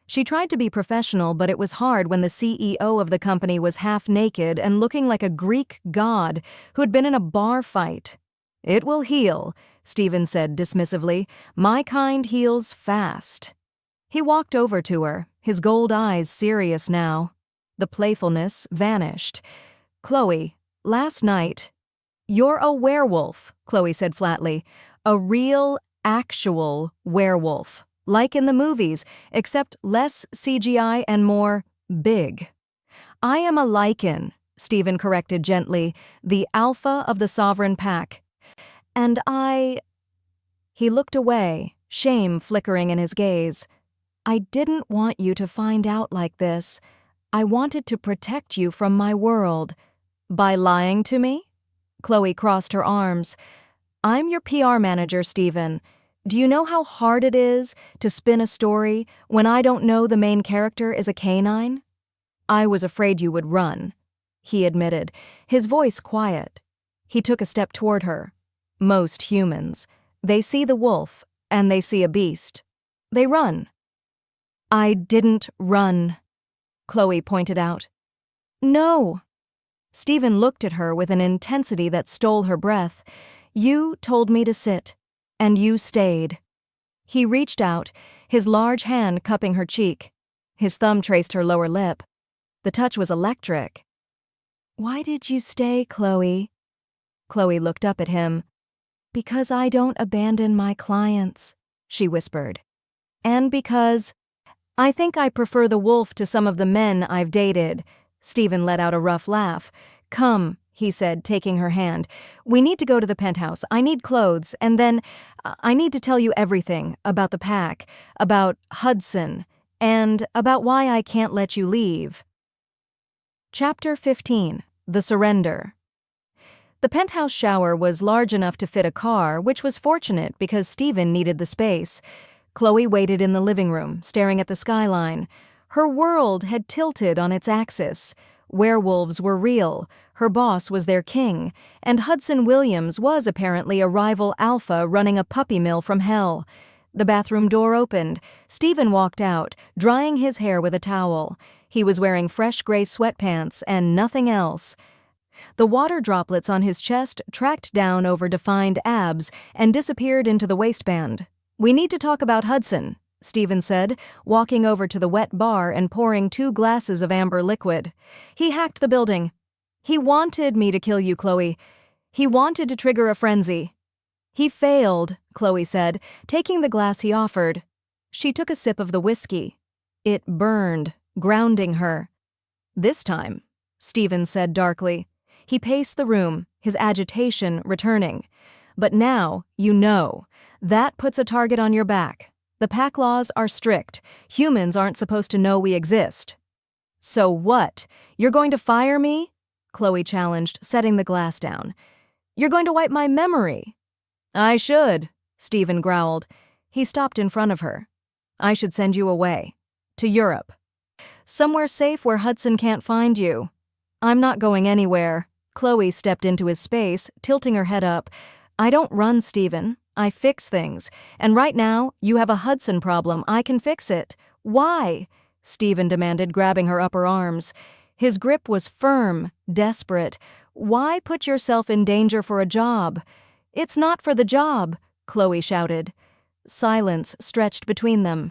She tried to be professional, but it was hard when the CEO of the company was half naked and looking like a Greek god who'd been in a bar fight. "It will heal," Steven said dismissively. "My kind heals fast." He walked over to her, his gold eyes serious now. The playfulness vanished. "Chloe, last night—" "You're a werewolf," Chloe said flatly. "A real, actual werewolf. Like in the movies, except less CGI and more big." "I am a lichen," Steven corrected gently, "the alpha of the sovereign pack. And He looked away, shame flickering in his gaze. "I didn't want you to find out like this. I wanted to protect you from my world." "By lying to me?" Chloe crossed her arms. "I'm your PR manager, Steven. Do you know how hard it is to spin a story when I don't know the main character is a canine?" "I was afraid you would run," he admitted, his voice quiet. He took a step toward her. "Most humans. They see the wolf, and they see a beast. They run." "I didn't run," Chloe pointed out. "No." Steven looked at her with an intensity that stole her breath. "You told me to sit, and you stayed." He reached out, his large hand cupping her cheek. His thumb traced her lower lip. The touch was electric. "Why did you stay, Chloe?" Chloe looked up at him. "Because I don't abandon my clients," she whispered. "And because I think I prefer the wolf to some of the men I've dated." Steven let out a rough laugh. "Come," he said, taking her hand. "We need to go to the penthouse. I need clothes, and then I need to tell you everything about the pack, about Hudson, and about why I can't let you leave." Chapter 15. The Surrender. The penthouse shower was large enough to fit a car, which was fortunate because Steven needed the space. Chloe waited in the living room, staring at the skyline. Her world had tilted on its axis. Werewolves were real, her boss was their king, and Hudson Williams was apparently a rival alpha running a puppy mill from hell. The bathroom door opened. Steven walked out, drying his hair with a towel. He was wearing fresh gray sweatpants and nothing else. The water droplets on his chest tracked down over defined abs and disappeared into the waistband. "We need to talk about Hudson," Steven said, walking over to the wet bar and pouring 2 glasses of amber liquid. "He hacked the building. He wanted me to kill you, Chloe. He wanted to trigger a frenzy." "He failed," Chloe said, taking the glass he offered. She took a sip of the whiskey. It burned, grounding her. "This time," Steven said darkly. He paced the room, his agitation returning. "But now, you know. That puts a target on your back. The pack laws are strict. Humans aren't supposed to know we exist." "So what? You're going to fire me?" Chloe challenged, setting the glass down. "You're going to wipe my memory." "I should," Steven growled. He stopped in front of her. "I should send you away. To Europe. Somewhere safe where Hudson can't find you." "I'm not going anywhere." Chloe stepped into his space, tilting her head up. "I don't run, Steven. I fix things. And right now, you have a Hudson problem. I can fix it." "Why?" Steven demanded, grabbing her upper arms. His grip was firm, desperate. "Why put yourself in danger for a job?" "It's not for the job," Chloe shouted. Silence stretched between them.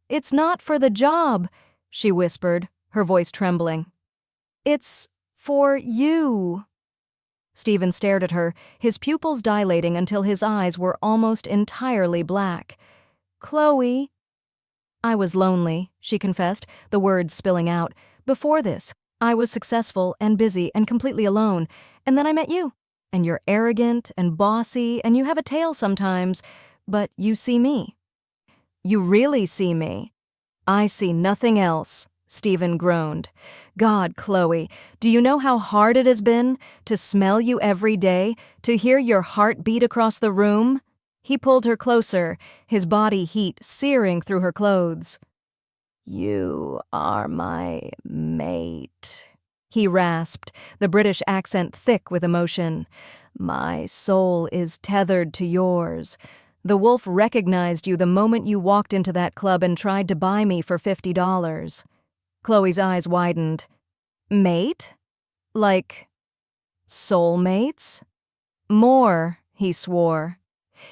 "It's not for the job," she whispered, her voice trembling. "It's for you." Steven stared at her, his pupils dilating until his eyes were almost entirely black. "Chloe." "I was lonely," she confessed, the words spilling out. "Before this, I was successful and busy and completely alone. And then I met you. And you're arrogant and bossy, and you have a tail sometimes. But you see me." "You really see me." "I see nothing else," Steven groaned. "God, Chloe, do you know how hard it has been to smell you every day, to hear your heart beat across the room?" He pulled her closer, his body heat searing through her clothes. "You are my mate," he rasped, the British accent thick with emotion. "My soul is tethered to yours. The wolf recognized you the moment you walked into that club and tried to buy me for $50. Chloe's eyes widened. "Mate? Like soulmates?" "More," he swore.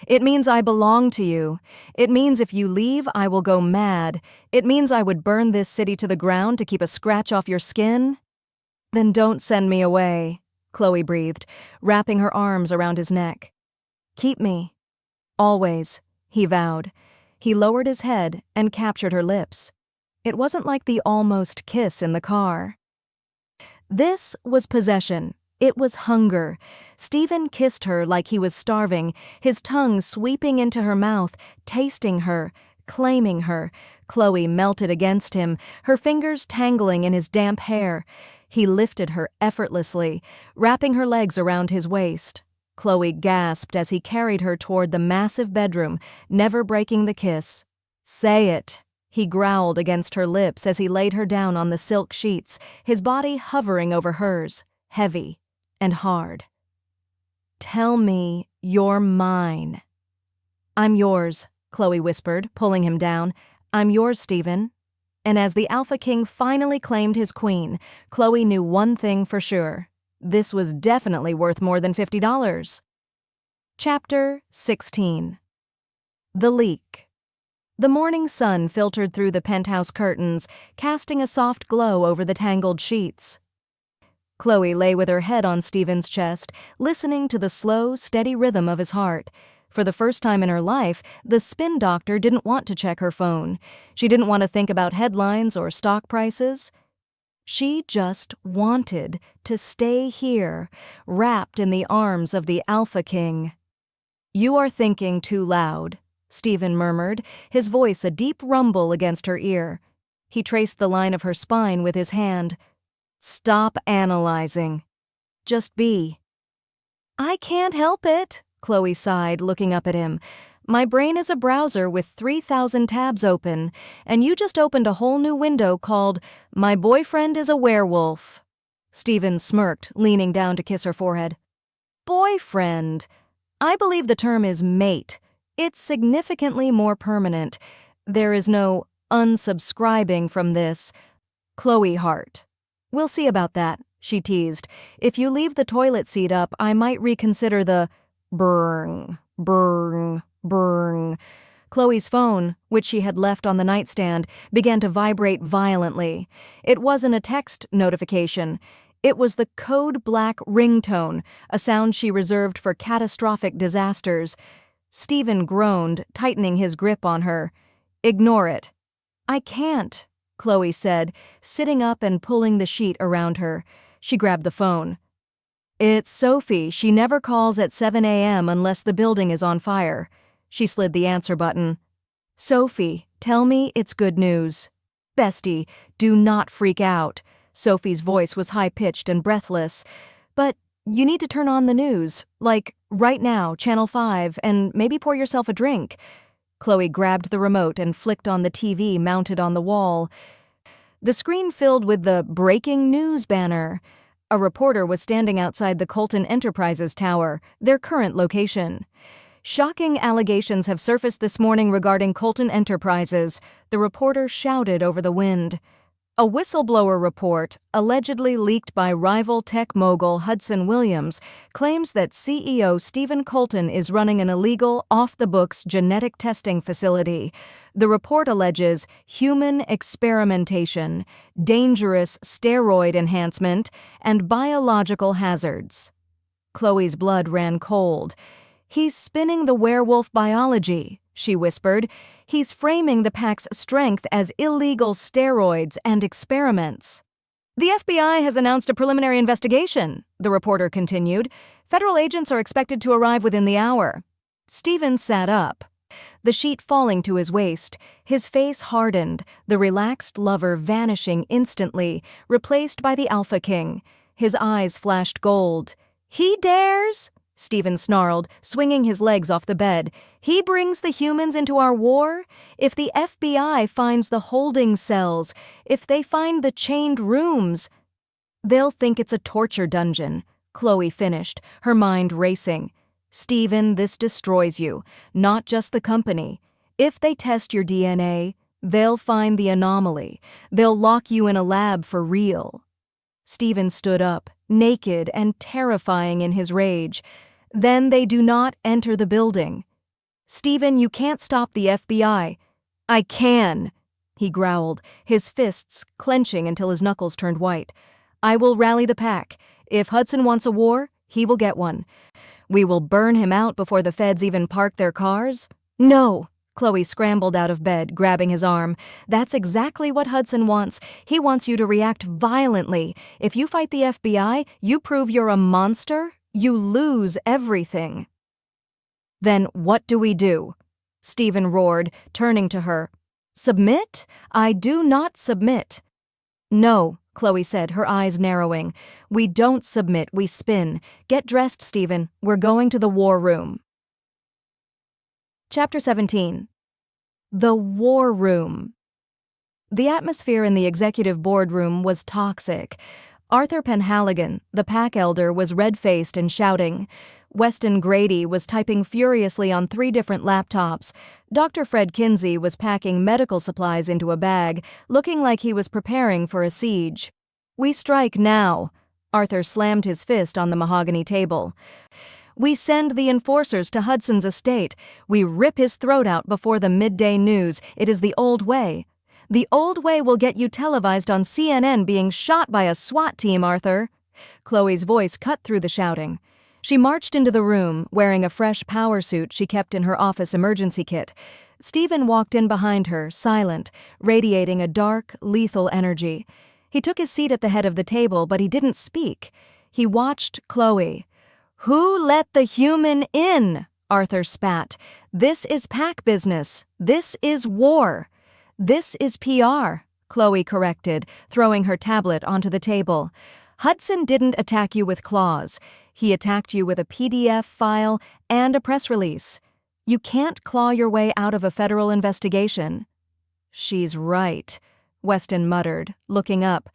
"It means I belong to you. It means if you leave, I will go mad. It means I would burn this city to the ground to keep a scratch off your skin." "Then don't send me away," Chloe breathed, wrapping her arms around his neck. "Keep me. Always," he vowed. He lowered his head and captured her lips. It wasn't like the almost kiss in the car. This was possession. It was hunger. Steven kissed her like he was starving, his tongue sweeping into her mouth, tasting her, claiming her. Chloe melted against him, her fingers tangling in his damp hair. He lifted her effortlessly, wrapping her legs around his waist. Chloe gasped as he carried her toward the massive bedroom, never breaking the kiss. "Say it," he growled against her lips as he laid her down on the silk sheets, his body hovering over hers, heavy and hard. "Tell me you're mine." "I'm yours," Chloe whispered, pulling him down. "I'm yours, Steven." And as the Alpha King finally claimed his queen, Chloe knew one thing for sure. This was definitely worth more than $50. Chapter 16. The Leak. The morning sun filtered through the penthouse curtains, casting a soft glow over the tangled sheets. Chloe lay with her head on Steven's chest, listening to the slow, steady rhythm of his heart. For the first time in her life, the spin doctor didn't want to check her phone. She didn't want to think about headlines or stock prices. She just wanted to stay here, wrapped in the arms of the Alpha King. "You are thinking too loud," Steven murmured, his voice a deep rumble against her ear. He traced the line of her spine with his hand. "Stop analyzing. Just be." "I can't help it," Chloe sighed, looking up at him. "My brain is a browser with 3,000 tabs open, and you just opened a whole new window called My Boyfriend is a Werewolf." Steven smirked, leaning down to kiss her forehead. "Boyfriend? I believe the term is mate. It's significantly more permanent. There is no unsubscribing from this. Chloe Hart. We'll see about that," she teased. "If you leave the toilet seat up, I might reconsider the burn, burn, burn." Chloe's phone, which she had left on the nightstand, began to vibrate violently. It wasn't a text notification. It was the code black ringtone, a sound she reserved for catastrophic disasters. Steven groaned, tightening his grip on her. "Ignore it." "I can't," Chloe said, sitting up and pulling the sheet around her. She grabbed the phone. "It's Sophie. She never calls at 7 a.m. unless the building is on fire." She slid the answer button. "Sophie, tell me it's good news." "Bestie, do not freak out." Sophie's voice was high-pitched and breathless. "But you need to turn on the news, like right now, Channel 5, and maybe pour yourself a drink." Chloe grabbed the remote and flicked on the TV mounted on the wall. The screen filled with the breaking news banner. A reporter was standing outside the Colton Enterprises tower, their current location. "Shocking allegations have surfaced this morning regarding Colton Enterprises," the reporter shouted over the wind. A whistleblower report, allegedly leaked by rival tech mogul Hudson Williams, claims that CEO Steven Colton is running an illegal, off-the-books genetic testing facility. The report alleges human experimentation, dangerous steroid enhancement, and biological hazards. Chloe's blood ran cold. "He's spinning the werewolf biology," she whispered. "He's framing the pack's strength as illegal steroids and experiments." "The FBI has announced a preliminary investigation," the reporter continued. "Federal agents are expected to arrive within the hour." Steven sat up, the sheet falling to his waist. His face hardened, the relaxed lover vanishing instantly, replaced by the Alpha King. His eyes flashed gold. "He dares?" Steven snarled, swinging his legs off the bed. He brings the humans into our war? If the FBI finds the holding cells, if they find the chained rooms, they'll think it's a torture dungeon, Chloe finished, her mind racing. Steven, this destroys you, not just the company. If they test your DNA, they'll find the anomaly. They'll lock you in a lab for real. Steven stood up, naked and terrifying in his rage. Then they do not enter the building. Steven, you can't stop the FBI. I can, he growled, his fists clenching until his knuckles turned white. I will rally the pack. If Hudson wants a war, he will get one. We will burn him out before the feds even park their cars? No. Chloe scrambled out of bed, grabbing his arm. That's exactly what Hudson wants. He wants you to react violently. If you fight the FBI, you prove you're a monster, you lose everything. Then what do we do? Steven roared, turning to her. Submit? I do not submit. No, Chloe said, her eyes narrowing. We don't submit, we spin. Get dressed, Steven. We're going to the war room. Chapter 17. The War Room. The atmosphere in the executive boardroom was toxic. Arthur Penhaligon, the pack elder, was red-faced and shouting. Weston Grady was typing furiously on 3 different laptops. Dr. Fred Kinsey was packing medical supplies into a bag, looking like he was preparing for a siege. We strike now. Arthur slammed his fist on the mahogany table. We send the enforcers to Hudson's estate. We rip his throat out before the midday news. It is the old way. The old way will get you televised on CNN being shot by a SWAT team, Arthur. Chloe's voice cut through the shouting. She marched into the room, wearing a fresh power suit she kept in her office emergency kit. Steven walked in behind her, silent, radiating a dark, lethal energy. He took his seat at the head of the table, but he didn't speak. He watched Chloe. Who let the human in? Arthur spat. This is pack business. This is war. This is PR, Chloe corrected, throwing her tablet onto the table. Hudson didn't attack you with claws. He attacked you with a PDF file and a press release. You can't claw your way out of a federal investigation. She's right, Weston muttered, looking up.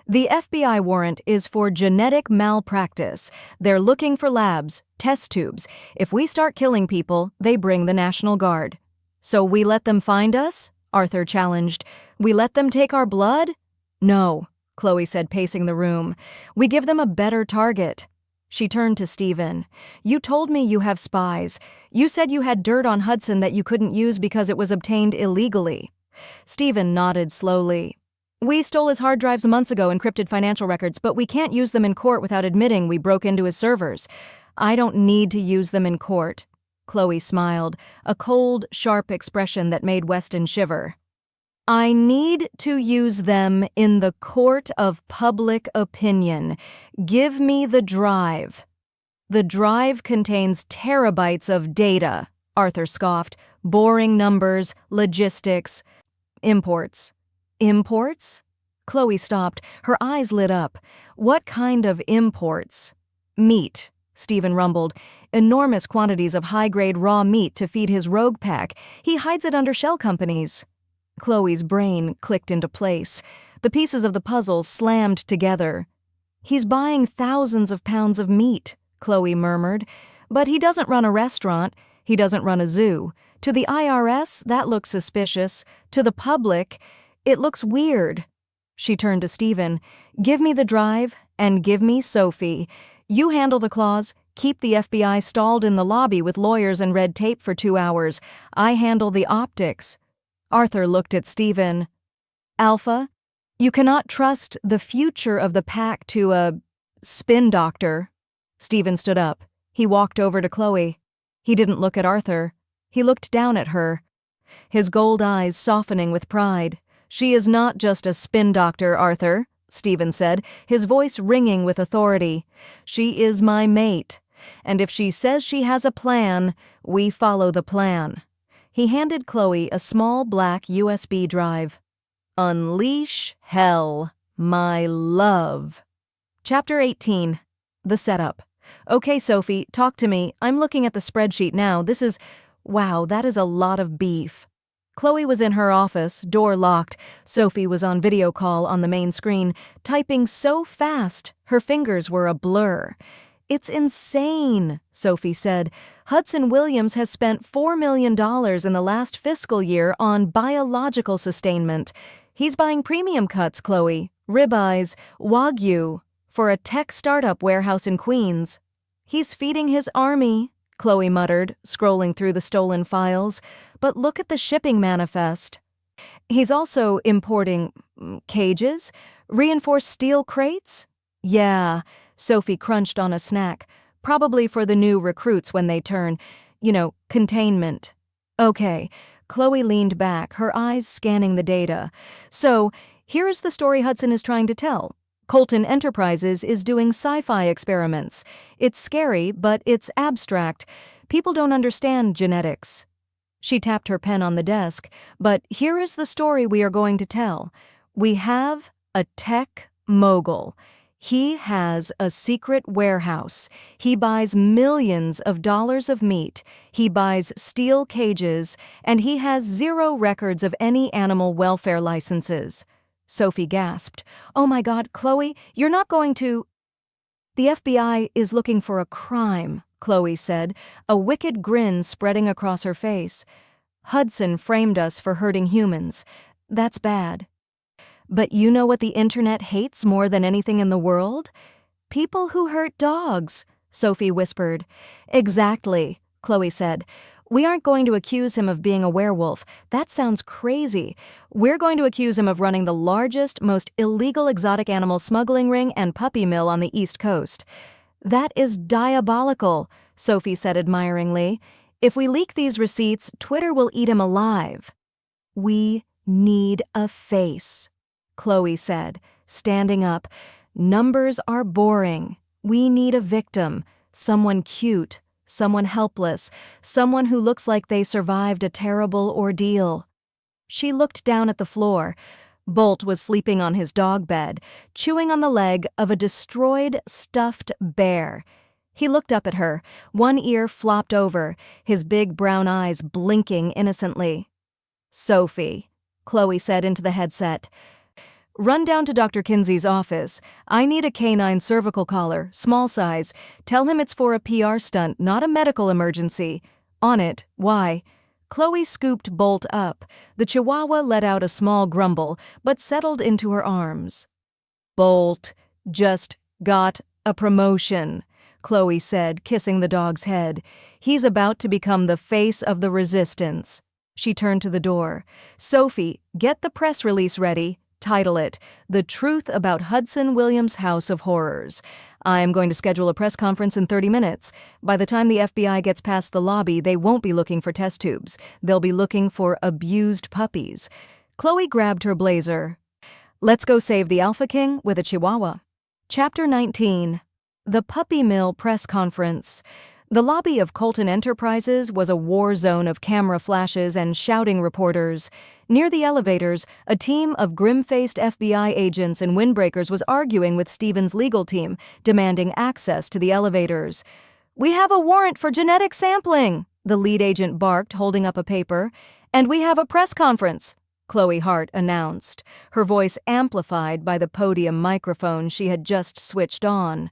The FBI warrant is for genetic malpractice. They're looking for labs, test tubes. If we start killing people, they bring the National Guard. So we let them find us? Arthur challenged. We let them take our blood? No, Chloe said, pacing the room. We give them a better target. She turned to Steven. You told me you have spies. You said you had dirt on Hudson that you couldn't use because it was obtained illegally. Steven nodded slowly. We stole his hard drives months ago, encrypted financial records, but we can't use them in court without admitting we broke into his servers. I don't need to use them in court. Chloe smiled, a cold, sharp expression that made Weston shiver. I need to use them in the court of public opinion. Give me the drive. The drive contains terabytes of data, Arthur scoffed. Boring numbers, logistics, imports. Imports? Chloe stopped, her eyes lit up. What kind of imports? Meat, Steven rumbled. Enormous quantities of high-grade raw meat to feed his rogue pack. He hides it under shell companies. Chloe's brain clicked into place. The pieces of the puzzle slammed together. He's buying thousands of pounds of meat, Chloe murmured. But he doesn't run a restaurant. He doesn't run a zoo. To the IRS, that looks suspicious. To the public, it looks weird. She turned to Steven. Give me the drive, and give me Sophie. You handle the claws. Keep the FBI stalled in the lobby with lawyers and red tape for 2 hours. I handle the optics. Arthur looked at Steven. Alpha, you cannot trust the future of the pack to a spin doctor. Steven stood up. He walked over to Chloe. He didn't look at Arthur. He looked down at her, his gold eyes softening with pride. She is not just a spin doctor, Arthur, Steven said, his voice ringing with authority. She is my mate, and if she says she has a plan, we follow the plan. He handed Chloe a small black USB drive. Unleash hell, my love. Chapter 18. The Setup. Okay, Sophie, talk to me. I'm looking at the spreadsheet now. Wow, that is a lot of beef. Chloe was in her office, door locked. Sophie was on video call on the main screen, typing so fast, her fingers were a blur. It's insane, Sophie said. Hudson Williams has spent $4 million in the last fiscal year on biological sustainment. He's buying premium cuts, Chloe, ribeyes, Wagyu, for a tech startup warehouse in Queens. He's feeding his army, Chloe muttered, scrolling through the stolen files. But look at the shipping manifest. He's also importing cages? Reinforced steel crates? Yeah, Sophie crunched on a snack. Probably for the new recruits when they turn, containment. Okay, Chloe leaned back, her eyes scanning the data. So, here is the story Hudson is trying to tell. Colton Enterprises is doing sci-fi experiments. It's scary, but it's abstract. People don't understand genetics. She tapped her pen on the desk. But here is the story we are going to tell. We have a tech mogul. He has a secret warehouse. He buys millions of dollars of meat. He buys steel cages, and he has zero records of any animal welfare licenses. Sophie gasped. Oh my God, Chloe, you're not going to… The FBI is looking for a crime, Chloe said, a wicked grin spreading across her face. Hudson framed us for hurting humans. That's bad. But you know what the internet hates more than anything in the world? People who hurt dogs, Sophie whispered. Exactly, Chloe said. We aren't going to accuse him of being a werewolf. That sounds crazy. We're going to accuse him of running the largest, most illegal exotic animal smuggling ring and puppy mill on the East Coast. That is diabolical, Sophie said admiringly. If we leak these receipts, Twitter will eat him alive. We need a face, Chloe said, standing up. Numbers are boring. We need a victim, someone cute, someone helpless, someone who looks like they survived a terrible ordeal. She looked down at the floor. Bolt was sleeping on his dog bed, chewing on the leg of a destroyed, stuffed bear. He looked up at her, one ear flopped over, his big brown eyes blinking innocently. Sophie, Chloe said into the headset. Run down to Dr. Kinsey's office. I need a canine cervical collar, small size. Tell him it's for a PR stunt, not a medical emergency. On it. Why? Chloe scooped Bolt up. The Chihuahua let out a small grumble, but settled into her arms. Bolt just got a promotion, Chloe said, kissing the dog's head. He's about to become the face of the resistance. She turned to the door. Sophie, get the press release ready. Title it, The Truth About Hudson Williams' House of Horrors. I'm going to schedule a press conference in 30 minutes. By the time the FBI gets past the lobby, they won't be looking for test tubes. They'll be looking for abused puppies. Chloe grabbed her blazer. Let's go save the Alpha King with a Chihuahua. Chapter 19. The Puppy Mill Press Conference. The lobby of Colton Enterprises was a war zone of camera flashes and shouting reporters. Near the elevators, a team of grim-faced FBI agents and windbreakers was arguing with Steven's legal team, demanding access to the elevators. We have a warrant for genetic sampling, the lead agent barked, holding up a paper. And we have a press conference, Chloe Hart announced, her voice amplified by the podium microphone she had just switched on.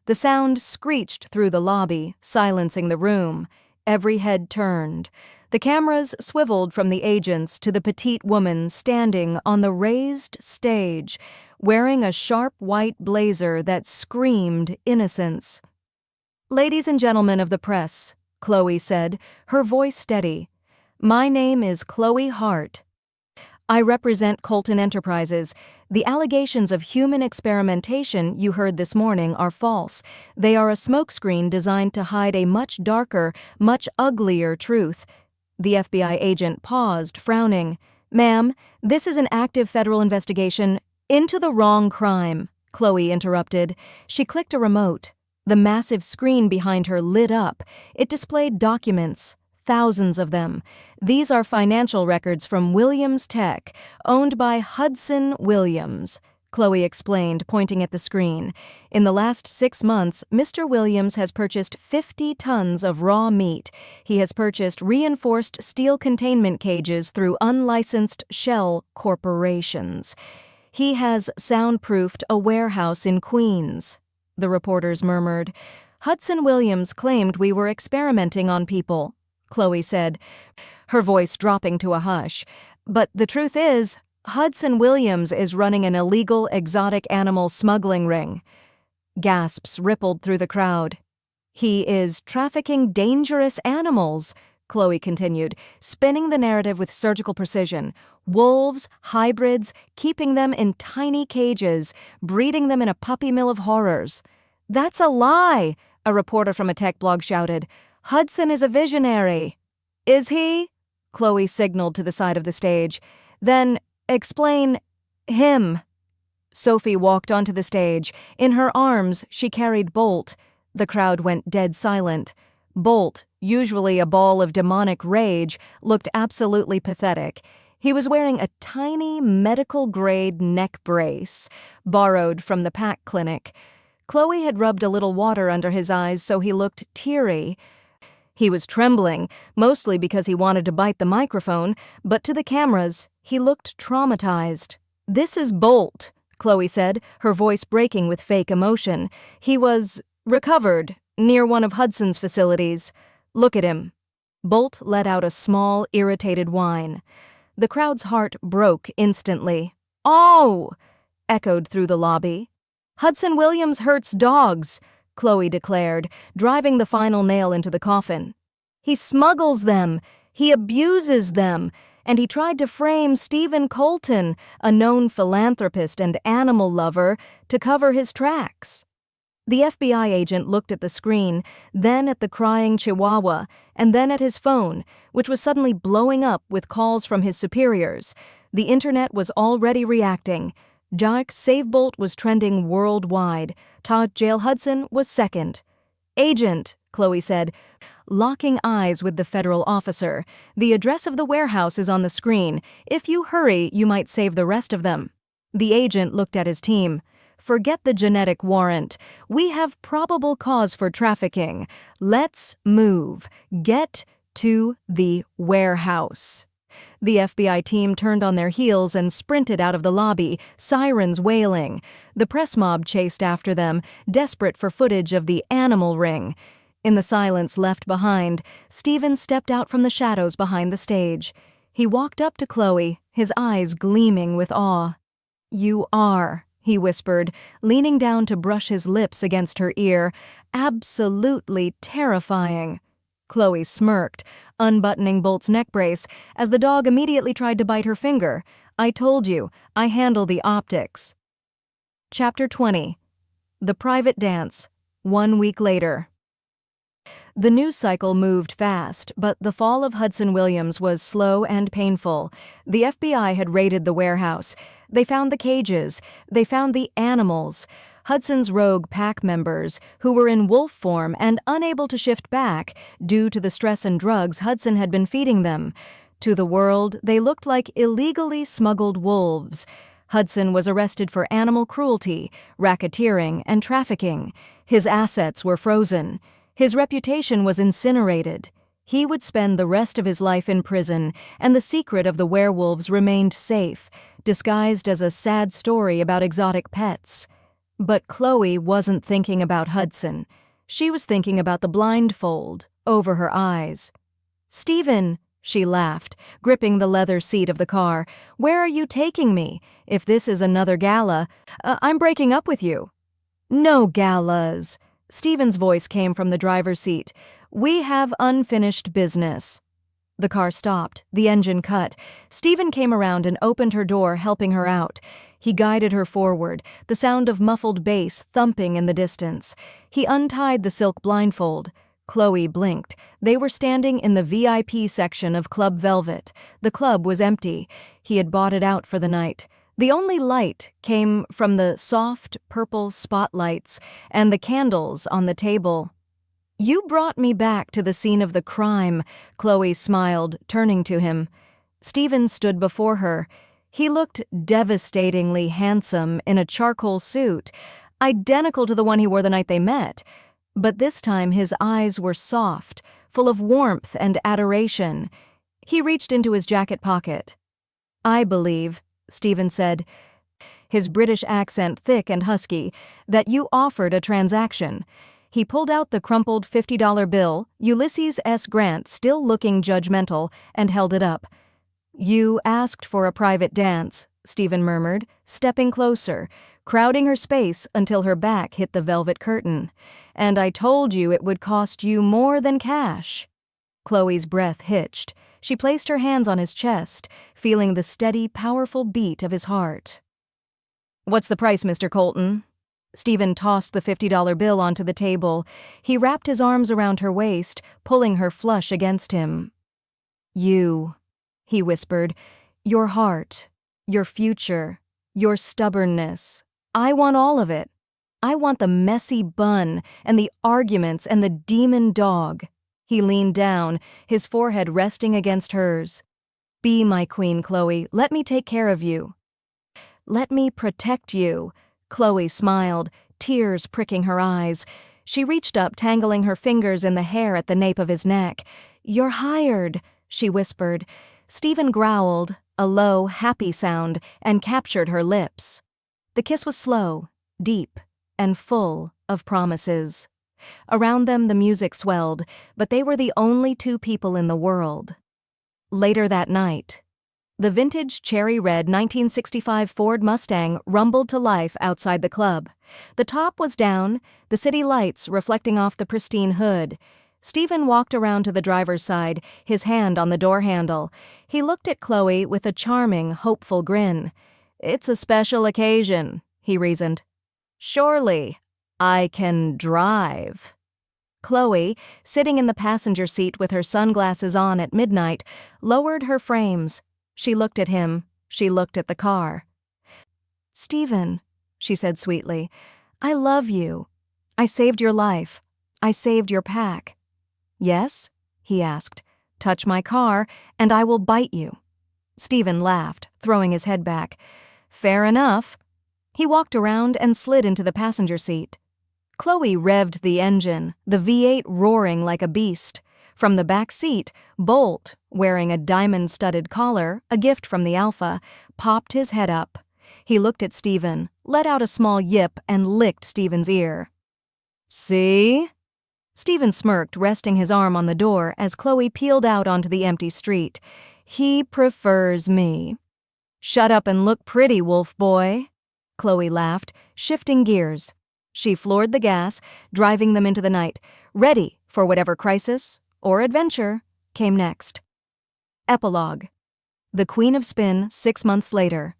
The sound screeched through the lobby, silencing the room. Every head turned. The cameras swiveled from the agents to the petite woman standing on the raised stage, wearing a sharp white blazer that screamed innocence. Ladies and gentlemen of the press, Chloe said, her voice steady. My name is Chloe Hart. I represent Colton Enterprises. The allegations of human experimentation you heard this morning are false. They are a smokescreen designed to hide a much darker, much uglier truth. The FBI agent paused, frowning. Ma'am, this is an active federal investigation into the wrong crime, Chloe interrupted. She clicked a remote. The massive screen behind her lit up. It displayed documents. Thousands of them. These are financial records from Williams Tech, owned by Hudson Williams. Chloe explained, pointing at the screen. In the last 6 months, Mr. Williams has purchased 50 tons of raw meat. He has purchased reinforced steel containment cages through unlicensed shell corporations. He has soundproofed a warehouse in Queens, the reporters murmured. Hudson Williams claimed we were experimenting on people, Chloe said, her voice dropping to a hush. But the truth is, Hudson Williams is running an illegal exotic animal smuggling ring. Gasps rippled through the crowd. He is trafficking dangerous animals, Chloe continued, spinning the narrative with surgical precision. Wolves, hybrids, keeping them in tiny cages, breeding them in a puppy mill of horrors. That's a lie, a reporter from a tech blog shouted. Hudson is a visionary. Is he? Chloe signaled to the side of the stage. Then explain him. Sophie walked onto the stage. In her arms, she carried Bolt. The crowd went dead silent. Bolt, usually a ball of demonic rage, looked absolutely pathetic. He was wearing a tiny medical-grade neck brace, borrowed from the Pack Clinic. Chloe had rubbed a little water under his eyes so he looked teary. He was trembling, mostly because he wanted to bite the microphone, but to the cameras, he looked traumatized. This is Bolt, Chloe said, her voice breaking with fake emotion. He was recovered near one of Hudson's facilities. Look at him. Bolt let out a small, irritated whine. The crowd's heart broke instantly. Oh! Echoed through the lobby. Hudson Williams hurts dogs, Chloe declared, driving the final nail into the coffin. He smuggles them, he abuses them, and he tried to frame Steven Colton, a known philanthropist and animal lover, to cover his tracks. The FBI agent looked at the screen, then at the crying chihuahua, and then at his phone, which was suddenly blowing up with calls from his superiors. The internet was already reacting. Dark Save Bolt was trending worldwide. Todd Jail Hudson was second. Agent, Chloe said, locking eyes with the federal officer. The address of the warehouse is on the screen. If you hurry, you might save the rest of them. The agent looked at his team. Forget the genetic warrant. We have probable cause for trafficking. Let's move. Get to the warehouse. The FBI team turned on their heels and sprinted out of the lobby, sirens wailing. The press mob chased after them, desperate for footage of the animal ring. In the silence left behind, Steven stepped out from the shadows behind the stage. He walked up to Chloe, his eyes gleaming with awe. You are, he whispered, leaning down to brush his lips against her ear, absolutely terrifying. Chloe smirked, unbuttoning Bolt's neck brace, as the dog immediately tried to bite her finger. I told you, I handle the optics. Chapter 20. The Private Dance. 1 week later. The news cycle moved fast, but the fall of Hudson Williams was slow and painful. The FBI had raided the warehouse. They found the cages. They found the animals. Hudson's rogue pack members, who were in wolf form and unable to shift back due to the stress and drugs Hudson had been feeding them. To the world, they looked like illegally smuggled wolves. Hudson was arrested for animal cruelty, racketeering, and trafficking. His assets were frozen. His reputation was incinerated. He would spend the rest of his life in prison, and the secret of the werewolves remained safe, disguised as a sad story about exotic pets. But Chloe wasn't thinking about Hudson. She was thinking about the blindfold over her eyes. Steven, she laughed, gripping the leather seat of the car. Where are you taking me? If this is another gala, I'm breaking up with you. No galas. Steven's voice came from the driver's seat. We have unfinished business. The car stopped, the engine cut. Steven came around and opened her door, helping her out. He guided her forward, the sound of muffled bass thumping in the distance. He untied the silk blindfold. Chloe blinked. They were standing in the VIP section of Club Velvet. The club was empty. He had bought it out for the night. The only light came from the soft, purple spotlights and the candles on the table. You brought me back to the scene of the crime, Chloe smiled, turning to him. Steven stood before her. He looked devastatingly handsome in a charcoal suit, identical to the one he wore the night they met. But this time his eyes were soft, full of warmth and adoration. He reached into his jacket pocket. "I believe," Steven said, his British accent thick and husky, "that you offered a transaction." He pulled out the crumpled $50 bill, Ulysses S. Grant still looking judgmental, and held it up. "You asked for a private dance," Steven murmured, stepping closer, crowding her space until her back hit the velvet curtain. "And I told you it would cost you more than cash." Chloe's breath hitched. She placed her hands on his chest, feeling the steady, powerful beat of his heart. "What's the price, Mr. Colton?" Steven tossed the $50 bill onto the table. He wrapped his arms around her waist, pulling her flush against him. "You," he whispered, "your heart, your future, your stubbornness. I want all of it. I want the messy bun and the arguments and the demon dog." He leaned down, his forehead resting against hers. "Be my queen, Chloe. Let me take care of you." "Let me protect you." Chloe smiled, tears pricking her eyes. She reached up, tangling her fingers in the hair at the nape of his neck. "You're hired," she whispered. Steven growled, a low, happy sound, and captured her lips. The kiss was slow, deep, and full of promises. Around them the music swelled, but they were the only two people in the world. Later that night, the vintage cherry-red 1965 Ford Mustang rumbled to life outside the club. The top was down, the city lights reflecting off the pristine hood. Steven walked around to the driver's side, his hand on the door handle. He looked at Chloe with a charming, hopeful grin. "It's a special occasion," he reasoned. "Surely, I can drive." Chloe, sitting in the passenger seat with her sunglasses on at midnight, lowered her frames. She looked at him. She looked at the car. "Steven," she said sweetly, "I love you. I saved your life. I saved your pack." "Yes?" he asked. "Touch my car, and I will bite you." Steven laughed, throwing his head back. "Fair enough." He walked around and slid into the passenger seat. Chloe revved the engine, the V8 roaring like a beast. From the back seat, Bolt, wearing a diamond-studded collar, a gift from the Alpha, popped his head up. He looked at Steven, let out a small yip, and licked Steven's ear. "See?" Steven smirked, resting his arm on the door as Chloe peeled out onto the empty street. "He prefers me." "Shut up and look pretty, wolf boy." Chloe laughed, shifting gears. She floored the gas, driving them into the night, ready for whatever crisis or adventure came next. Epilogue. The Queen of Spin 6 months later.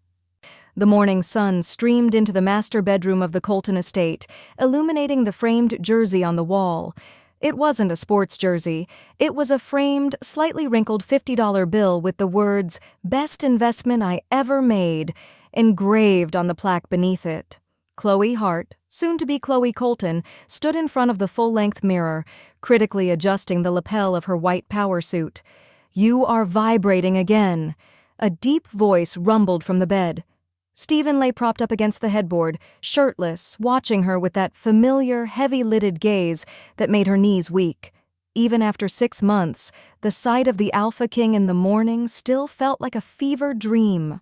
The morning sun streamed into the master bedroom of the Colton estate, illuminating the framed jersey on the wall. It wasn't a sports jersey. It was a framed, slightly wrinkled $50 bill with the words, "Best investment I ever made," engraved on the plaque beneath it. Chloe Hart, soon to be Chloe Colton, stood in front of the full-length mirror, critically adjusting the lapel of her white power suit. "You are vibrating again." A deep voice rumbled from the bed. Steven lay propped up against the headboard, shirtless, watching her with that familiar, heavy-lidded gaze that made her knees weak. Even after 6 months, the sight of the Alpha King in the morning still felt like a fever dream.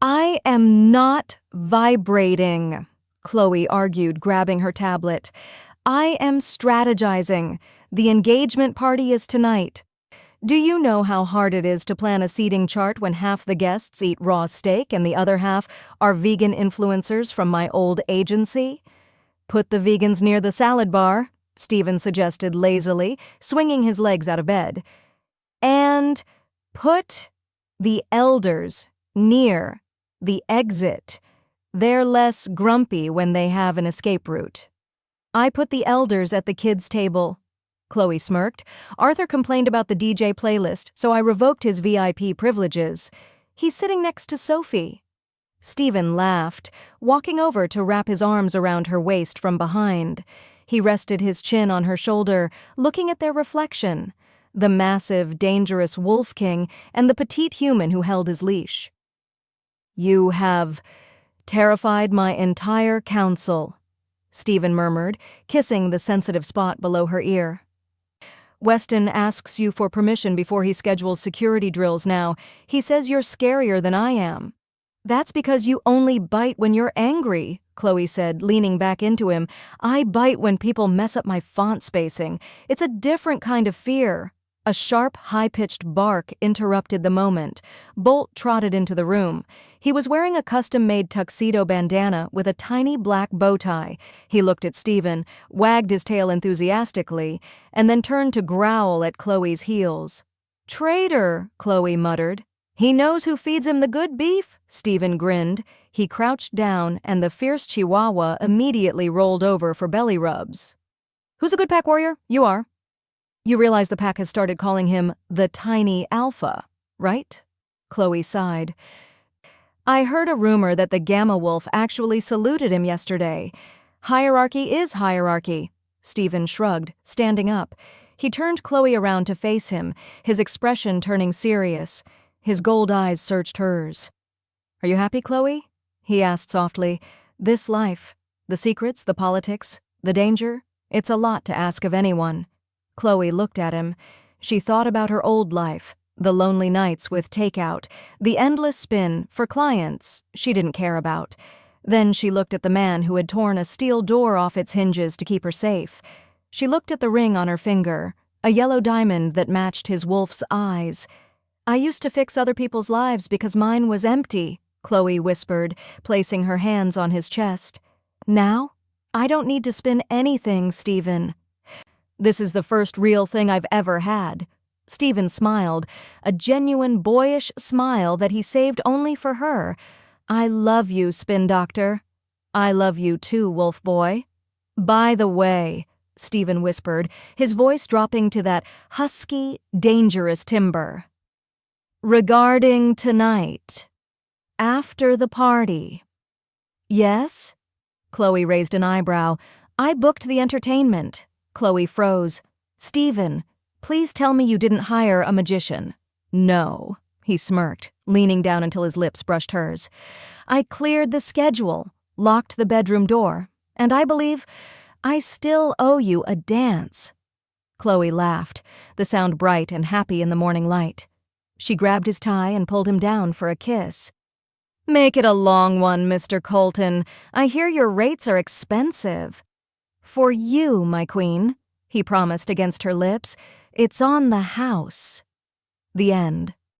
"I am not vibrating," Chloe argued, grabbing her tablet. "I am strategizing. The engagement party is tonight. Do you know how hard it is to plan a seating chart when half the guests eat raw steak and the other half are vegan influencers from my old agency?" "Put the vegans near the salad bar," Steven suggested lazily, swinging his legs out of bed. "And put the elders near the exit. They're less grumpy when they have an escape route." "I put the elders at the kids' table." Chloe smirked. "Arthur complained about the DJ playlist, so I revoked his VIP privileges. He's sitting next to Sophie." Steven laughed, walking over to wrap his arms around her waist from behind. He rested his chin on her shoulder, looking at their reflection, the massive, dangerous wolf king and the petite human who held his leash. You have terrified my entire council, Steven murmured, kissing the sensitive spot below her ear. Weston asks you for permission before he schedules security drills now. He says you're scarier than I am. That's because you only bite when you're angry, Chloe said, leaning back into him. I bite when people mess up my font spacing. It's a different kind of fear. A sharp, high-pitched bark interrupted the moment. Bolt trotted into the room. He was wearing a custom-made tuxedo bandana with a tiny black bow tie. He looked at Steven, wagged his tail enthusiastically, and then turned to growl at Chloe's heels. Traitor, Chloe muttered. He knows who feeds him the good beef, Steven grinned. He crouched down, and the fierce chihuahua immediately rolled over for belly rubs. Who's a good pack warrior? You are. You realize the pack has started calling him the tiny alpha, right? Chloe sighed. I heard a rumor that the Gamma Wolf actually saluted him yesterday. Hierarchy is hierarchy. Steven shrugged, standing up. He turned Chloe around to face him, his expression turning serious. His gold eyes searched hers. Are you happy, Chloe? He asked softly. This life, the secrets, the politics, the danger, it's a lot to ask of anyone. Chloe looked at him. She thought about her old life, the lonely nights with takeout, the endless spin for clients she didn't care about. Then she looked at the man who had torn a steel door off its hinges to keep her safe. She looked at the ring on her finger, a yellow diamond that matched his wolf's eyes. I used to fix other people's lives because mine was empty, Chloe whispered, placing her hands on his chest. Now, I don't need to spin anything, Steven. This is the first real thing I've ever had. Steven smiled, a genuine boyish smile that he saved only for her. I love you, Spin Doctor. I love you too, Wolf Boy. By the way, Steven whispered, his voice dropping to that husky, dangerous timbre. Regarding tonight. After the party. Yes? Chloe raised an eyebrow. I booked the entertainment. Chloe froze. Steven, please tell me you didn't hire a magician. No, he smirked, leaning down until his lips brushed hers. I cleared the schedule, locked the bedroom door, and I believe I still owe you a dance. Chloe laughed, the sound bright and happy in the morning light. She grabbed his tie and pulled him down for a kiss. Make it a long one, Mr. Colton. I hear your rates are expensive. For you, my queen, he promised against her lips. It's on the house. The end.